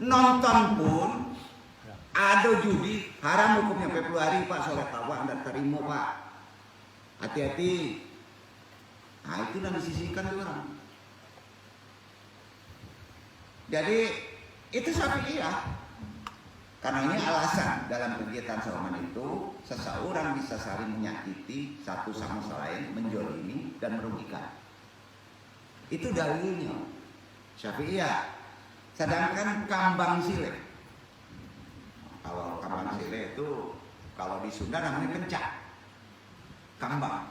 Nonton pun ada judi, haram hukumnya Februari Pak, soalnya awak anda terima Pak. Hati-hati. Nah itu yang disisihkan orang. Jadi itu Syafi'iyah. Karena ini alasan dalam kegiatan salaman itu seseorang bisa saling menyakiti satu sama lain, menjolimi dan merugikan. Itu dalilnya Syafi'iyah. Sedangkan kambang sile, kalau kambang sile itu kalau di Sunda namanya kencak. Kambang.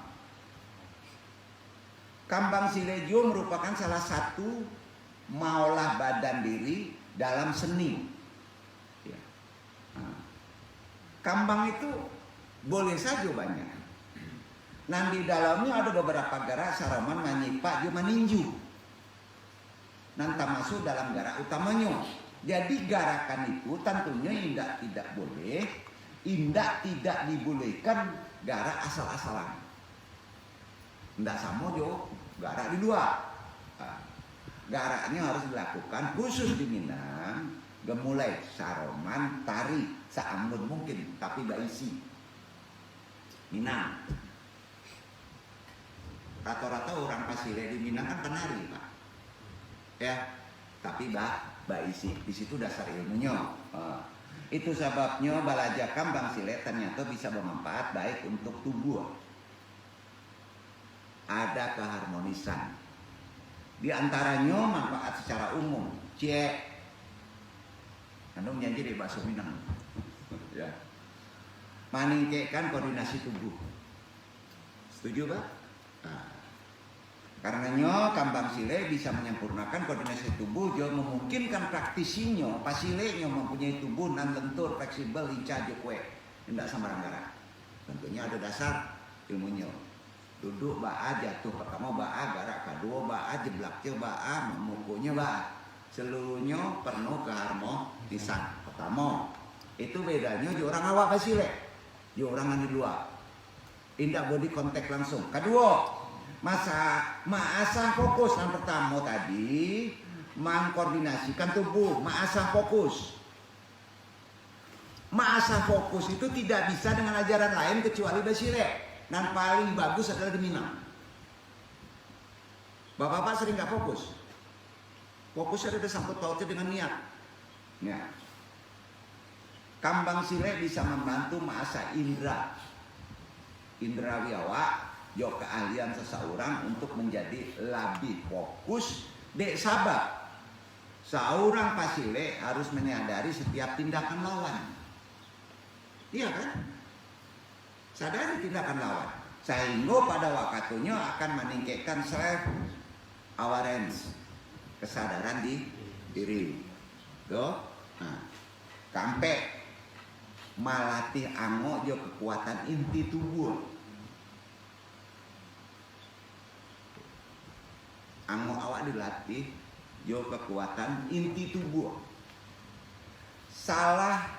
Kambang silejo merupakan salah satu maolah badan diri dalam seni. Ya. Nah, kambang itu boleh saja banyak. Nah di dalamnya ada beberapa garak saroman manyipak juga meninju. Nanti masuk dalam garak utamanya. Jadi garakan itu tentunya tidak boleh, tidak dibolehkan garak asal-asalan. Tidak sama jo, garak di luar. Nah, garaknya harus dilakukan khusus di Minang, gemulai saroman, tari, seambun mungkin, tapi baisi. Minang. Rata-rata orang Pasile di Minang kan penari Pak. Ya, tapi baisi. Di situ dasar ilmunya. Itu sebabnya belajar kambang silet ternyata bisa bermanfaat baik untuk tubuh. Ada keharmonisan. Di antaranya manfaat secara umum. Cek. Anda menjanji di bakso Minang. Ya. Meningkatkan koordinasi tubuh. Setuju Pak? Nah. Karenanya kambang sile bisa menyempurnakan koordinasi tubuh, juga memungkinkan praktisinya, pasilenya mempunyai tubuh nan lentur, fleksibel, lincah, jokwe, tidak sembarang gerak. Tentunya ada dasar ilmunya. Duduk ba'a jatuh pertama ba'a, gerak kedua ba'a, jeblaknya ba'a, memukulnya ba'a. Seluruhnya penuh keharmonisan. Pertama, itu bedanya di orang awak pasile, di orang yang di luar. Indah body contact langsung. Kedua, ma'asah fokus yang pertama tadi mengkoordinasikan tubuh, ma'asah fokus. Ma'asah fokus itu tidak bisa dengan ajaran lain kecuali basile. dan paling bagus adalah di Minang. Bapak-bapak sering nggak fokus. Fokusnya ada sangkut pautnya dengan niat. Ya. Kambang sile bisa membantu masa indra wiawa, jo keahlian seseorang untuk menjadi lebih fokus. Dek sabab, seorang pasile harus menyadari setiap tindakan lawan. Iya kan? Sadari tindakan lawan. Sehingga pada waktunya akan meningkatkan self awareness, kesadaran di diri. Tuh. Nah, sampai melatih ango jo kekuatan inti tubuh. Ango awak dilatih jo kekuatan inti tubuh. Salah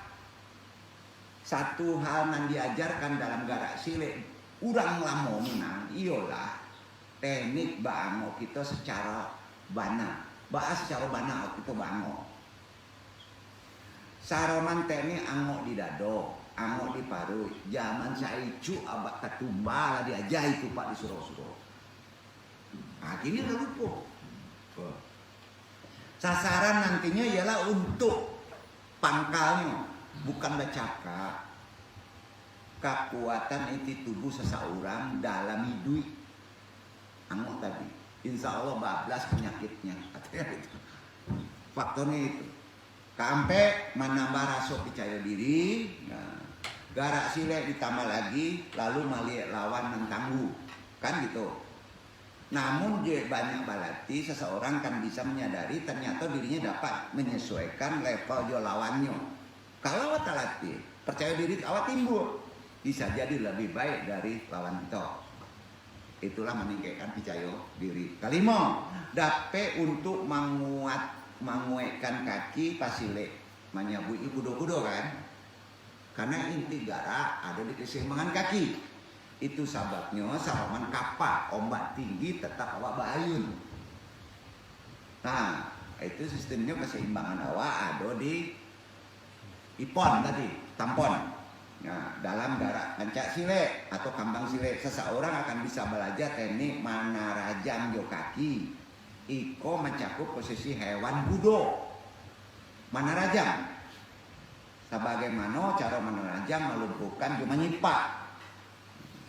satu hal yang diajarkan dalam garak sile urang lamo menang ialah teknik bango kita secara bana. Bahas secara bana kita bango. Saroman teknik ango di dado, ango di paru. Zaman saya icu abak ketumbal diajar itu pak di suruh-suruh. Nah gini udah lupa. Sasaran nantinya ialah untuk pangkalnya, bukan bercakap. Kekuatan inti tubuh seseorang dalam hidup. Anggap tadi, insya Allah bablas penyakitnya. Faktornya itu. Sampai menambah rasa percaya diri. Nah, garak sile ditambah lagi, lalu melihat lawan yang tangguh. Kan gitu. Namun banyak balati seseorang kan bisa menyadari ternyata dirinya dapat menyesuaikan level jo lawannya. Kalau awak latih, percaya diri awak timbul, bisa jadi lebih baik dari lawan itu. Itulah meningkatkan percaya diri. Kelima, dapat untuk menguatkan kaki pasile, menyabui kudo-kudo kan? Karena inti garak ada di keseimbangan kaki. Itu sebabnya salaman kapal ombak tinggi tetap awak bayun. Nah, itu sistemnya keseimbangan awak ada di ipon tadi, tampon. Nah, dalam garak pencak sile atau kambang sile, seseorang akan bisa belajar teknik manarajang jo kaki. Iko mencakup posisi hewan budo. Manarajang. Sebagaimana cara manarajang melumpuhkan jo menyipak.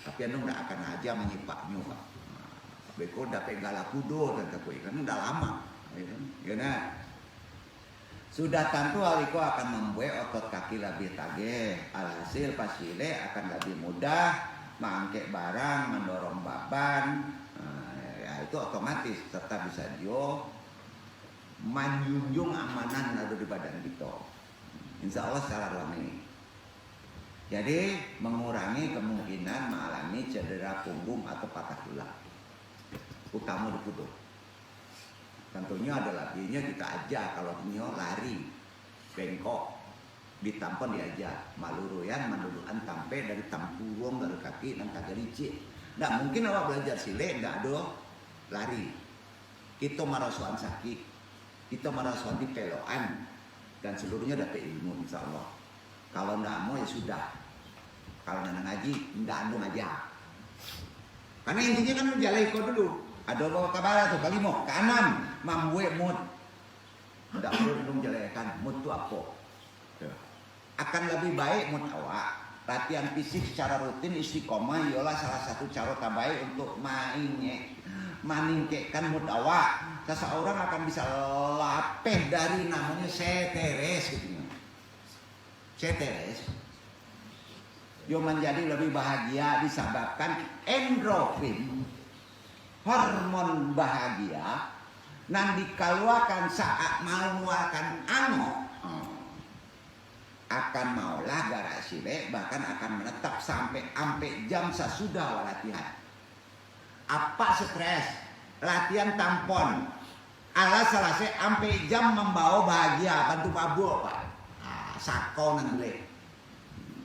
Tapi anu tidak akan aja menyipaknya pak. Beko dapat galak kudo dan takui kan udah lama. Ya nah. Sudah tentu aliko akan membuat otot kaki lebih tagih. Alhasil pasile akan lebih mudah mengangkat barang, mendorong beban. Ya itu otomatis serta bisa jo menjunjung amanah ada di badan kita. Insya Allah secara alami. Jadi mengurangi kemungkinan mengalami cedera punggung atau patah tulang, utama di kudu. Tentunya ada laginya kita aja kalau nyo lari, bengkok, ditampon diajar, maluruyan, manduduan tampe dari tampurung dari kaki dan kagarici. Nggak mungkin awak belajar sile, nggak ada lari. Kita marasuan sakit, kita marasuan di peloan, dan seluruhnya dapat ilmu insya Allah. Kalau nggak mau ya sudah. Kalau nana ngaji, nggak andung aja. Karena intinya kan menjalai kau dulu. Ada bawa kabar tuh kalimo, ke enam, membuat mood. Nggak perlu dong jalakan mood itu apa? Akan lebih baik mood awak. Latihan fisik secara rutin istiqomah ialah salah satu cara terbaik untuk meningkatkan mood awak. Seseorang akan bisa lapeh dari namanya seteres gitu. Seteres. Dia menjadi lebih bahagia disebabkan endorfin, hormon bahagia, yang dikeluarkan saat mengeluarkan ango, akan maulah garak sile bahkan akan menetap sampai jam sesudah latihan. Apa stres? Latihan tampon. Alas selesai sampai jam membawa bahagia bantu babu pak. Sakau nanti.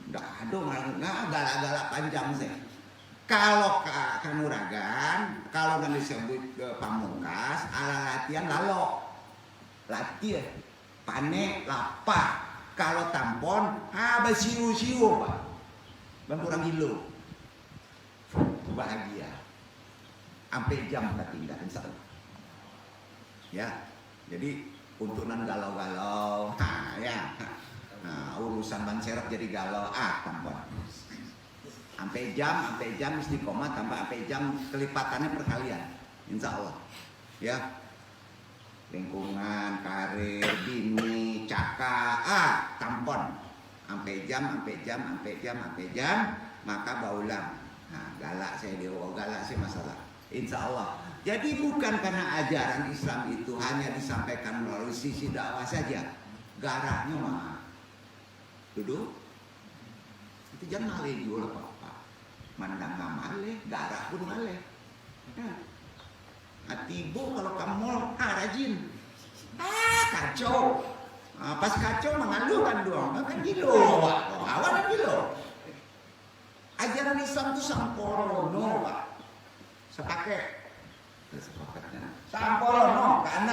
Nggak ada galak-galak panjang sih. Kalau kanuragan, kalau kan disebut pamungkas, ala latihan lalu latihan panek lapar. Kalau tampon, basiu-siu pak, dan kurang kilo. bahagia. Sampai jam ketinggalan insya Allah. Ya, jadi untuk nan galau-galau, ya, urusan ban serep jadi galau, tampon. Sampai jam istiqomah tambah sampai jam kelipatannya perkalian, insya Allah. Ya, lingkungan, karir, bini, caka, tampon. Sampai jam, maka baulang. Nah, galak saya galak sih masalah. Insya Allah. Jadi bukan karena ajaran Islam itu hanya disampaikan melalui sisi dakwah saja. Garaknya mah. Duduk. Itu jangan malih juga apa-apa. Mandang nggak malih, garak pun malih. Atibo kalau kamu rajin. Kacau. Pas kacau mengalukan doang. Kan gilo. Awal gilo. Ajaran Islam itu samporono, Pak. Sepaket. Samporono ke-6.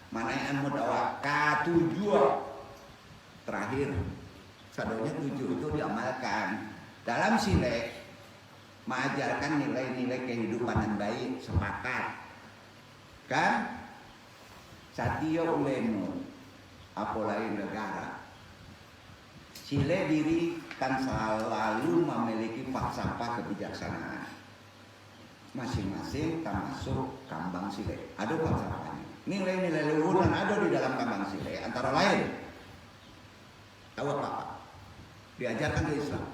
Manaian mudawa K7. Terakhir. Sadonya 7 itu diamalkan. Dalam silek mengajarkan nilai-nilai kehidupan yang baik, sepakat. Kan? Satyo ulemu apalagi negara. Sile diri kan selalu memiliki falsafah kebijaksanaan. Masing-masing termasuk kambang sile. Ada falsafahnya. Nilai-nilai luhur yang ada di dalam kambang sile antara lain. Tahu apa? Diajarkan di Islam.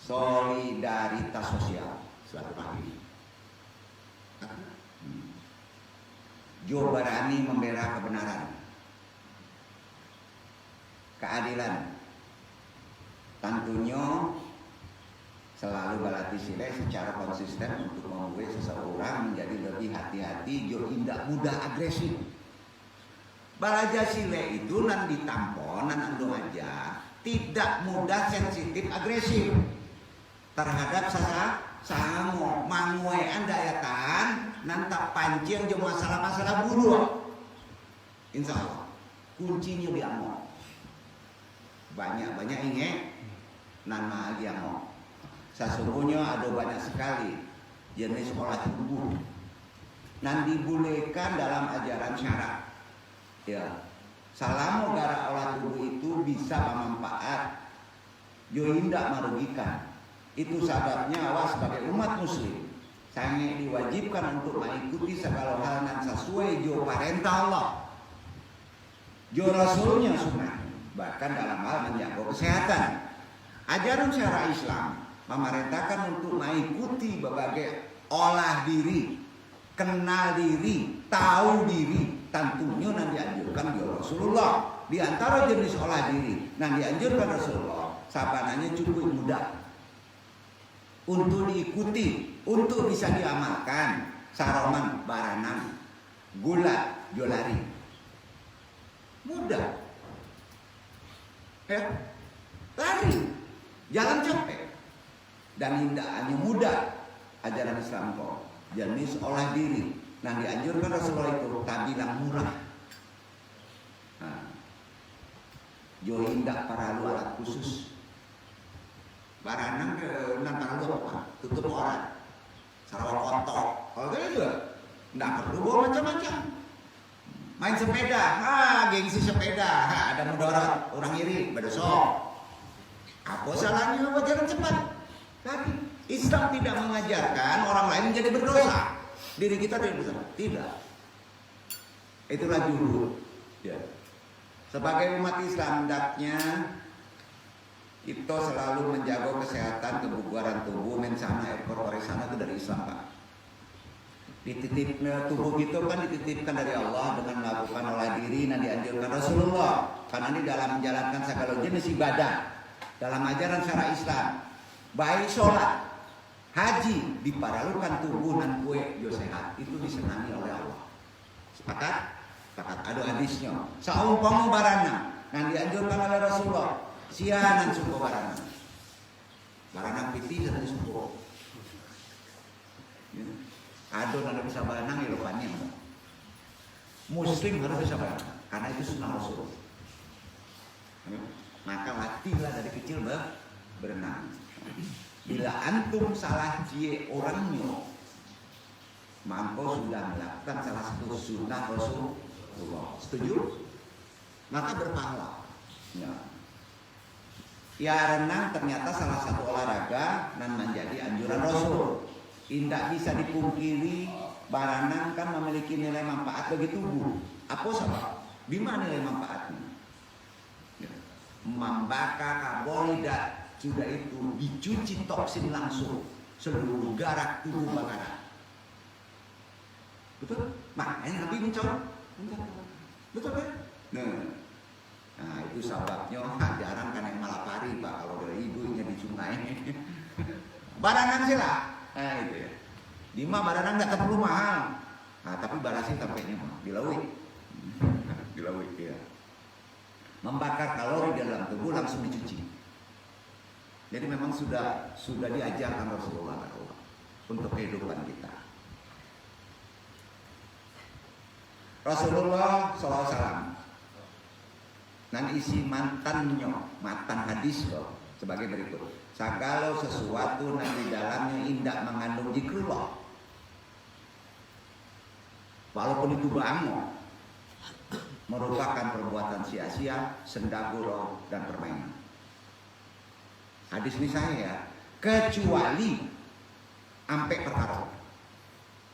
Solidaritas sosial, silaturahmi. Jo berani membela kebenaran, keadilan. Tentunya selalu berlatih sile secara konsisten untuk membuat seseorang menjadi lebih hati-hati, jo tidak mudah agresif. Balaja sile itu nan ditampon, nan ando aja, tidak mudah sensitif agresif terhadap sahamu manguean dayatan nantak pancing jo masalah-masalah buruk. Insya Allah kuncinya di amo. Banyak ingat nama lagi amo. Sesungguhnya ada banyak sekali jenis olah tubuh nan dibolehkan dalam ajaran syarak. Ya, selama gara olah tubuh itu bisa bermanfaat, jo indak merugikan. Itu sebabnya awas sebagai umat muslim sangat diwajibkan untuk mengikuti segala hal yang sesuai jo perintah Allah, jo rasulnya sunnah. Bahkan dalam hal menjaga kesehatan, ajaran syara Islam memerintahkan untuk mengikuti berbagai olah diri, kenal diri, tahu diri. Tentunya nanti dianjurkan oleh Rasulullah. Di antara jenis olah diri yang dianjurkan Rasulullah, sabananya cukup mudah untuk diikuti, untuk bisa diamalkan. Saroman, baranang, gulat, jolari, mudah. Lari, jalan capek, dan tidak hanya mudah. Ajaran Islam kok jenis olah diri. Nah, dianjurkan Rasulullah itu tak bilang murah. Jo indah para alat khusus. Baranang ke nantang apa? Tutup orang. Sarawak kotok. Kalau itu juga tidak perlu bawa macam-macam. Main sepeda, gengsi sepeda, ada mudarat, orang iri, bedosok. Apa salahnya buat jalan cepat? Tapi Islam tidak mengajarkan orang lain menjadi berdosa. Diri kita tidak berdosa. Tidak. Itulah juhud. Ya. Sebagai umat Islam hendaknya kita selalu menjaga kesehatan kebugaran tubuh mensana ekor sana itu dari Islam, Pak. Dititipnya tubuh kita kan dititipkan dari Allah dengan melakukan olah diri dan dianjurkan Rasulullah. Karena ini dalam menjalankan segala jenis ibadah dalam ajaran syara Islam, baik sholat, haji, diperlukan tubuh dan kue jo sehat itu disenangi oleh Allah. Sepakat? Sepakat. Ada hadisnya. Saumpama barana yang dianjurkan oleh Rasulullah. Sianan sumpo barana. Barana piti dan sumpo. Ada yang bisa berenang ya lupanya. Muslim harus bisa berenang karena itu sunnah Rasul. Maka latihlah dari kecil berenang. Bila antum salah cie orangnya, maka sudah melakukan salah satu sunnah Rasulullah. Setuju? Maka berpahala. Ya renang ternyata salah satu olahraga dan menjadi anjuran Rasul. Tidak bisa dipungkiri, baranang kan memiliki nilai manfaat bagi tubuh. Apa sebab? Di mana nilai manfaatnya? Membakar karbohidrat, sudah itu dicuci toksin langsung seluruh garak tubuh bakaran. Betul? Makanya Nabi mencoba. Betul kan? Nah itu sebabnya jarang kan yang malapari Pak kalau dari ibunya di sungai. Baranang sih lah. Nah itu ya. Di mana baranang nggak perlu mahal. Nah tapi balasin tampaknya di laut. Di laut ya. Membakar kalori dalam tubuh langsung dicuci. Jadi memang sudah diajarkan Rasulullah untuk kehidupan kita. Rasulullah SAW dan isi matan hadis sebagai berikut. Segala sesuatu yang di dalamnya indah mengandung zikrullah, walaupun itu bangun, merupakan perbuatan sia-sia, sendaguro dan permainan. Hadis ini saya kecuali ampe perkara.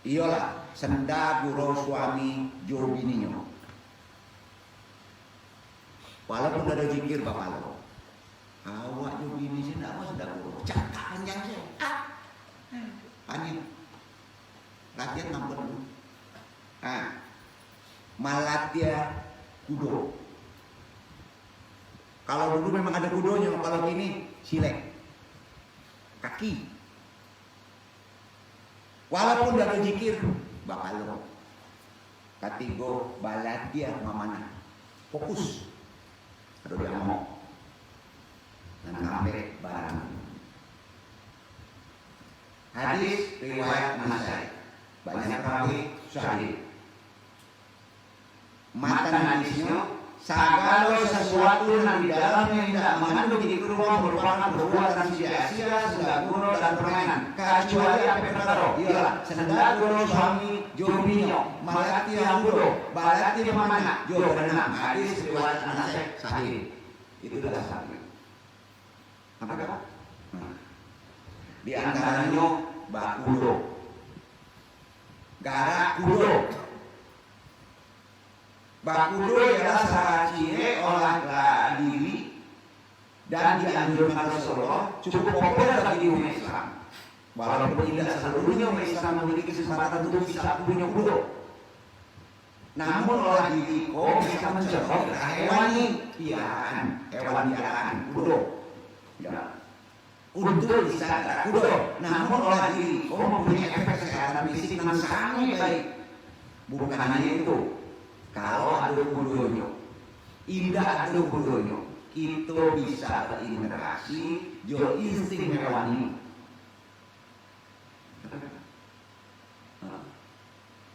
Iyalah sendaguro suami jobininya. Walaupun ada zikir bapak lo, awak jobini sih tidak mau sendaguro. Cakap panjang sih. Panjang. Latihan nampak dulu. Malatya kudo. Kalau dulu memang ada kudonya, kalau gini silek. Kaki. Walaupun ada zikir, bapak lo. Katigo balatya mamana. Fokus. Ada dia mau. Dan sampai barang. Hadis riwayat Nasai. Banyak perawi sahih. Matan hadisnya segala sesuatu yang di dalamnya tidak mengandung zikrullah merupakan perbuatan sia-sia, sendaguro dan permainan, kecuali apa perkara? Ialah sendaguro suami jombinyo, malati amudo, balati mamana, jo berenang. Hadis riwayat Nasai sahih. Itu adalah sahih. Apa? Di antaranya bakudo, garak kudo. Bakudo ialah salah cie olah diri dan dianjurkan Rasulullah cukup populer bagi umat Islam. Walaupun tidak seluruhnya umat Islam memiliki kesempatan untuk bisa punya kudo. Namun olah diri kok bisa mencontoh hewan piaraan kudo. Ya. Untuk bisa kudo. Namun olah diri kok mempunyai efek kesehatan fisik yang sangat baik. Bukan hanya itu. Kalau ada kudonya, indah ada kudonya, kita bisa berinteraksi jo insting hewani.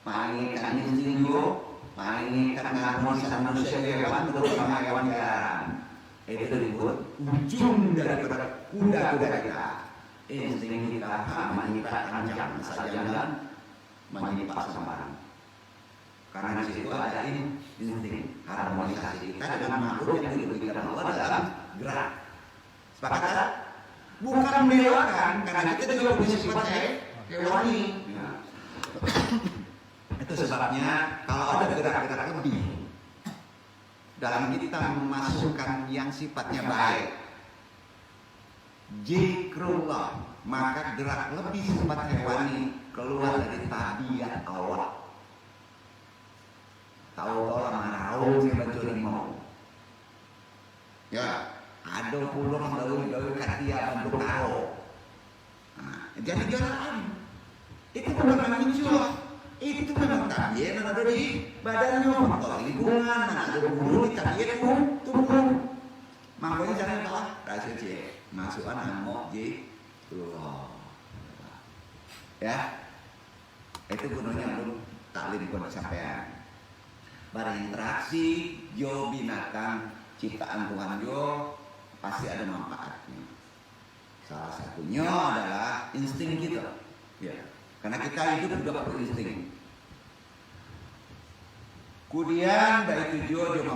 Pangikan insting jo, pangikan harmonisan manusia hewan terutama hewan peliharaan. Itu disebut ujung daripada kuda-kuda kita. Insting kita menyipat panjang saja menyipat sembarang. Karena di situ ada insting harmonisasi kita dengan makhluk yang diberikan Allah dalam gerak. Sepakat? Bukan mendewakan, karena kita juga punya sifat hewani. Ya. Itu sebabnya kalau ada gerak-gerak lebih dalam kita memasukkan yang sifatnya baik, zikrullah, maka gerak lebih sifat hewani keluar dari tabiat Allah. Tahu-tahu marau si mencuri mau. Ya, ada pulang daun-daun katia bentuk tahu. Nah, jadi jalan. Itu bukan manusia. Itu memang tabiat yang ada di badannya, faktor lingkungan, ada bulu di tabiat tubuh. Makanya jangan kalah. Rahasia C, masukan amok J, ya. Itu gunanya belum taklim pun sampean. Berinteraksi jo binatang ciptaan Tuhan jo pasti ada manfaatnya. Salah Salah satunya adalah insting kita. Ya. Karena kita hidup juga perlu insting. Kemudian baik tujuh jo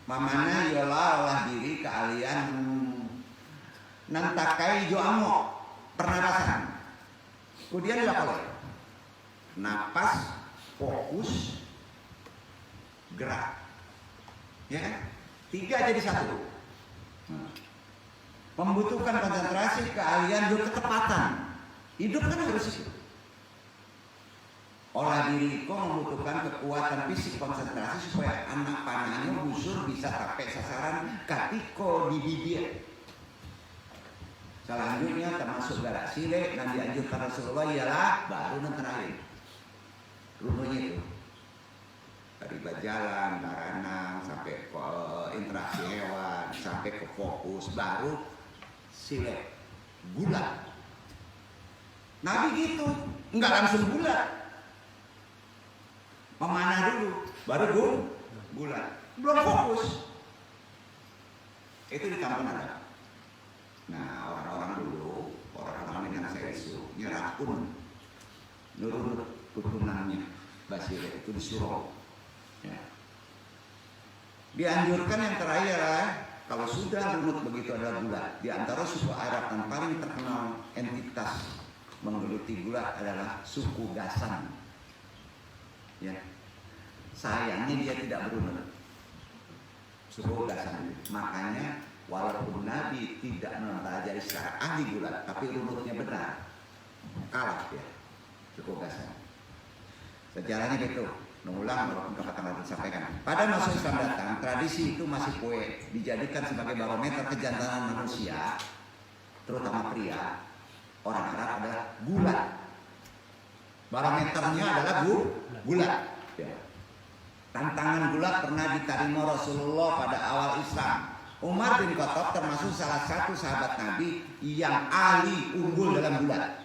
mamana ialah olah diri keahlian nantakai jo amo pernapasan. Kemudian dilakukan napas, fokus, gerak. Ya kan? 3 jadi 1. Membutuhkan konsentrasi, keahlian, juga ketepatan. Hidup kan harus itu. Olah diri kok membutuhkan kekuatan fisik, konsentrasi supaya anak panahnya busur bisa sampai sasaran katiko di bibir. Selanjutnya termasuk garak sile yang dianjurkan Rasulullah ialah baru yang terakhir. Runuhnya itu dari berjalan, berenang, sampai ke interaksi hewan, sampai ke fokus, baru sile gula. Nabi gitu, enggak langsung gula. Memanah dulu, baru gula. Belum fokus. Itu ditambah ada. Nah, orang-orang dulu, orang-orang yang saya isu, nyerakun, nurut keturunannya, Basile itu disuruh. Ya. Dianjurkan yang terakhir adalah kalau sudah runut begitu adalah gula. Di antara suku Arab yang paling terkenal entitas menggeluti gula adalah suku Gasan. Ya. Sayangnya dia tidak berunut. Suku Gasan. Makanya walaupun Nabi tidak mempelajari secara ahli gula, tapi runutnya benar, kalah dia suku Gasan. Sejarahnya gitu. Mengulang walaupun kata-kata disampaikan. Pada masa Islam datang, tradisi itu masih kue dijadikan sebagai barometer kejantanan manusia, terutama pria. Orang Arab adalah gula. Barometernya adalah gula. Ya. Tantangan gula pernah diterima Rasulullah pada awal Islam. Umar bin Khattab termasuk salah satu sahabat Nabi yang ahli unggul dalam gula.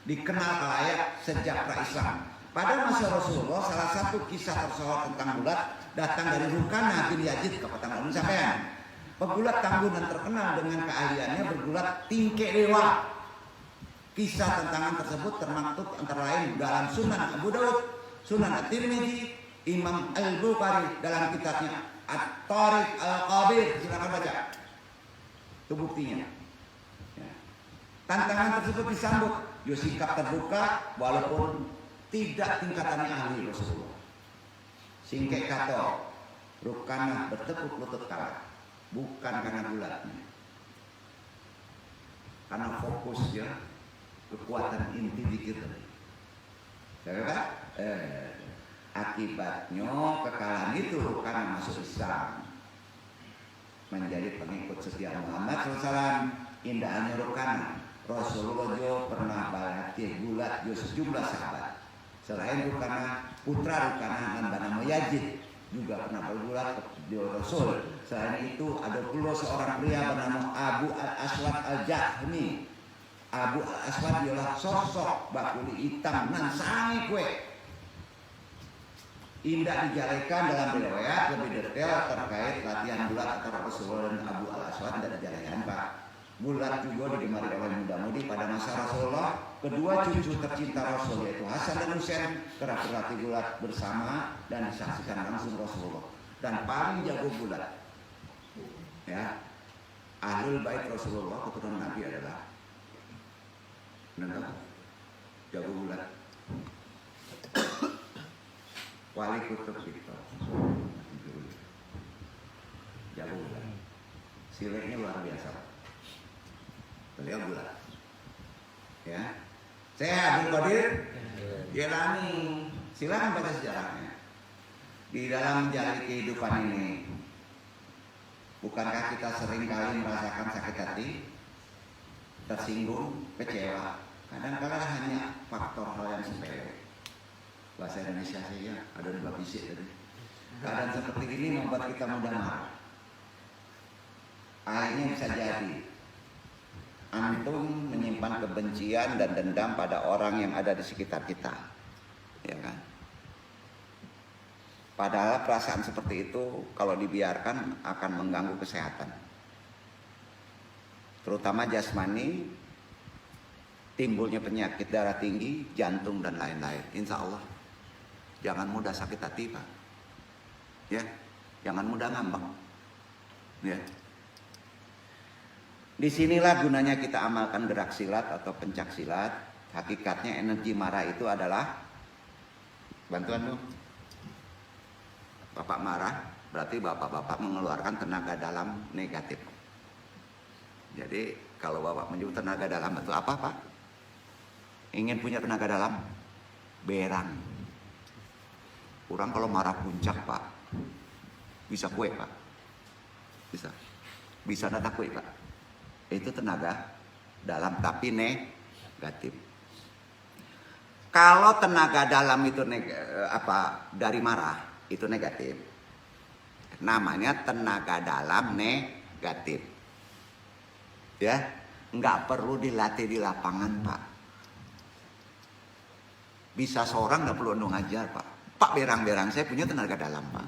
Dikenal layak sejak pra-Islam. Pada masa Rasulullah, salah satu kisah tersohor tentang gulat datang dari Rukana bin Yazid Kabupaten Bandung sampean. Pegulat tangguh dan terkenal dengan keahliannya bergulat tingkek dewa. Kisah tentang tersebut termaktub antara lain dalam Sunan Abu Daud, Sunan At-Tirmidzi, Imam Al-Bukhari dalam kitabnya At-Tariq Al-Qabir. Silakan baca. Itu buktinya. Ya. Tantangan tersebut disambut sikap terbuka walaupun tidak tingkatannya ahli Rasulullah. Singkek kata Rukana bertepuk lutut kalah, bukan karena gulatnya, karena fokus ya, kekuatan inti zikir tadi. Akibatnya kekalahan itu Rukana masuk Islam, menjadi pengikut setia Muhammad SAW. Indahnya Rukana, Rasulullah juga pernah berlatih gulat juga sejumlah sahabat. Selain Rukana, putra Rukana dan bernama Yazid juga pernah bergulat di Rasul. Selain itu ada pula seorang pria bernama Abu Al-Aswad Al-Jahmi. Abu Al-Aswad ialah sosok bakuli hitam nan sangi kue. Indah dijalekan dalam riwayat lebih detail terkait latihan gulat antara Rasulullah dan Abu Al-Aswad dan dijalekan Pak. Gulat juga digemari oleh muda-mudi pada masa Rasulullah. Kedua cucu tercinta Rasul yaitu Hasan dan Husain kerap berlatih gulat bersama dan disaksikan langsung Rasulullah. Dan paling jago gulat, ya, ahlul bait Rasulullah keturunan Nabi adalah jago gulat. Wali kutub itu jago gulat. Sileknya luar biasa. Beliau gulat. Ya. Saya Abdul Qadir Jailani. Silakan baca sejarahnya. Di dalam menjalani kehidupan ini, bukankah kita sering kali merasakan sakit hati, tersinggung, kecewa? Kadang-kadang hanya faktor hal yang sepele. Bahasa Indonesia saja ada dua bisik tadi. Keadaan seperti ini membuat kita mudah marah. Akhirnya bisa jadi antum menyimpan kebencian dan dendam pada orang yang ada di sekitar kita, ya kan? Padahal perasaan seperti itu kalau dibiarkan akan mengganggu kesehatan. terutama jasmani, timbulnya penyakit darah tinggi, jantung dan lain-lain. Insya Allah, jangan mudah sakit hati Pak. Ya, jangan mudah ngambek. Ya. Disinilah gunanya kita amalkan gerak silat atau pencak silat. Hakikatnya energi marah itu adalah, bantuan dong. Bapak marah, berarti bapak-bapak mengeluarkan tenaga dalam negatif. Jadi kalau bapak menyebut tenaga dalam itu apa Pak? Ingin punya tenaga dalam? Berang. Kurang kalau marah puncak Pak. Bisa kue Pak. Bisa nada kue Pak. Itu tenaga dalam tapi negatif. Kalau tenaga dalam itu dari marah itu negatif, namanya tenaga dalam negatif. Ya, nggak perlu dilatih di lapangan Pak. Bisa seorang nggak perlu ngajar Pak. Pak berang-berang saya punya tenaga dalam Pak.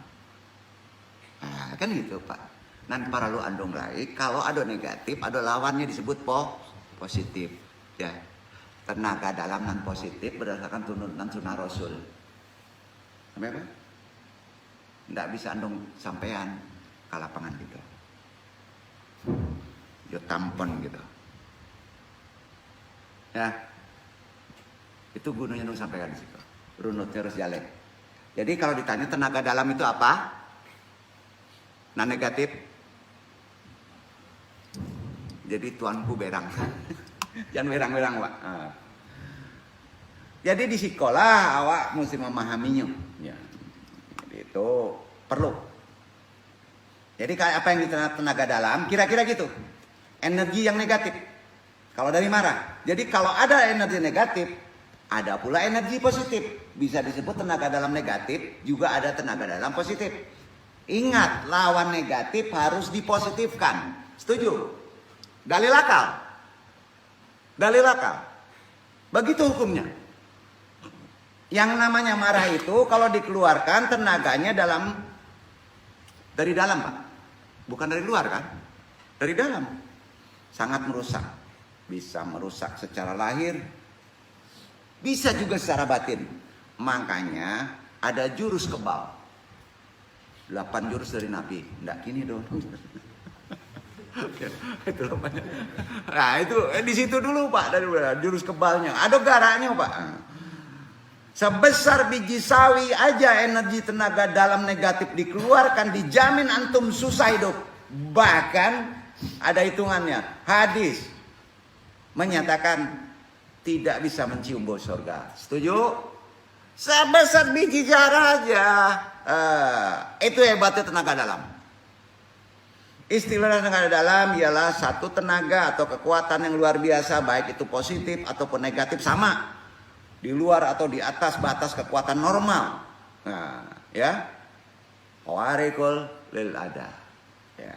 Nah, kan gitu Pak. Nan para lu andong lain, kalau ada negatif, ada lawannya disebut positif. Ya, tenaga dalam dan positif berdasarkan turunan sunnah Rasul. Apa? Nggak bisa andong sampean ke lapangan gitu. Yo tampon gitu. Ya, itu gunanya dong sampaikan di situ. Runutnya harus jalan. Jadi kalau ditanya tenaga dalam itu apa? Nah negatif. Jadi tuanku berang. Jangan berang-berang Pak. Jadi di sekolah awak mesti memahaminya. Ya. Jadi itu perlu. Jadi kayak apa yang diterima tenaga dalam, kira-kira gitu. Energi yang negatif. Kalau dari marah. Jadi kalau ada energi negatif, ada pula energi positif. Bisa disebut tenaga dalam negatif, juga ada tenaga dalam positif. Ingat, lawan negatif harus dipositifkan. Setuju? Dalil akal. Dalil akal. Begitu hukumnya. Yang namanya marah itu kalau dikeluarkan tenaganya dari dalam Pak. Bukan dari luar kan? Dari dalam. Sangat merusak. Bisa merusak secara lahir. Bisa juga secara batin. Makanya ada jurus kebal. 8 jurus dari Nabi. Nggak gini dong. Itu banyak. Nah itu di situ dulu Pak, dari jurus kebalnya. Ada garaknya Pak. Sebesar biji sawi aja energi tenaga dalam negatif dikeluarkan, dijamin antum susah hidup. Bahkan ada hitungannya. Hadis menyatakan tidak bisa mencium bau surga. Setuju? Sebesar biji zarah aja. Itu hebatnya tenaga dalam. Istilah tenaga dalam ialah satu tenaga atau kekuatan yang luar biasa, baik itu positif ataupun negatif, sama di luar atau di atas batas kekuatan normal. Nah, ya, Qawarikul lil ada. Ya.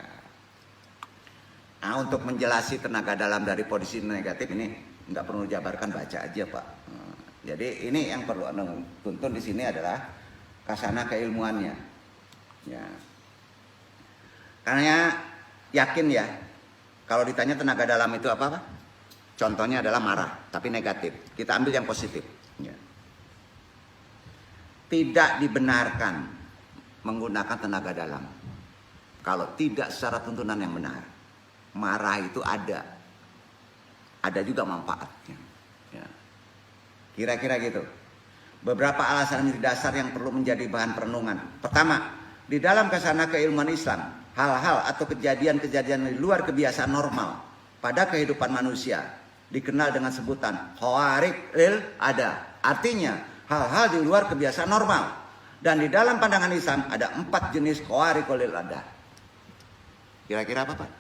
Nah, untuk menjelasi tenaga dalam dari posisi negatif ini nggak perlu dijabarkan, baca aja Pak. Nah, jadi ini yang perlu anda tuntun di sini adalah kasana keilmuannya. Ya. Karena yakin ya, kalau ditanya tenaga dalam itu apa Pak? Contohnya adalah marah, tapi negatif. Kita ambil yang positif. Ya. Tidak dibenarkan menggunakan tenaga dalam kalau tidak secara tuntunan yang benar. Marah itu ada juga manfaatnya. Ya. Kira-kira gitu. Beberapa alasan dasar yang perlu menjadi bahan perenungan. Pertama, di dalam kasana keilmuan Islam, hal-hal atau kejadian-kejadian di luar kebiasaan normal pada kehidupan manusia dikenal dengan sebutan khawarik lil ada. Artinya hal-hal di luar kebiasaan normal. Dan di dalam pandangan Islam ada 4 jenis khawarik lil ada. Kira-kira apa Pak?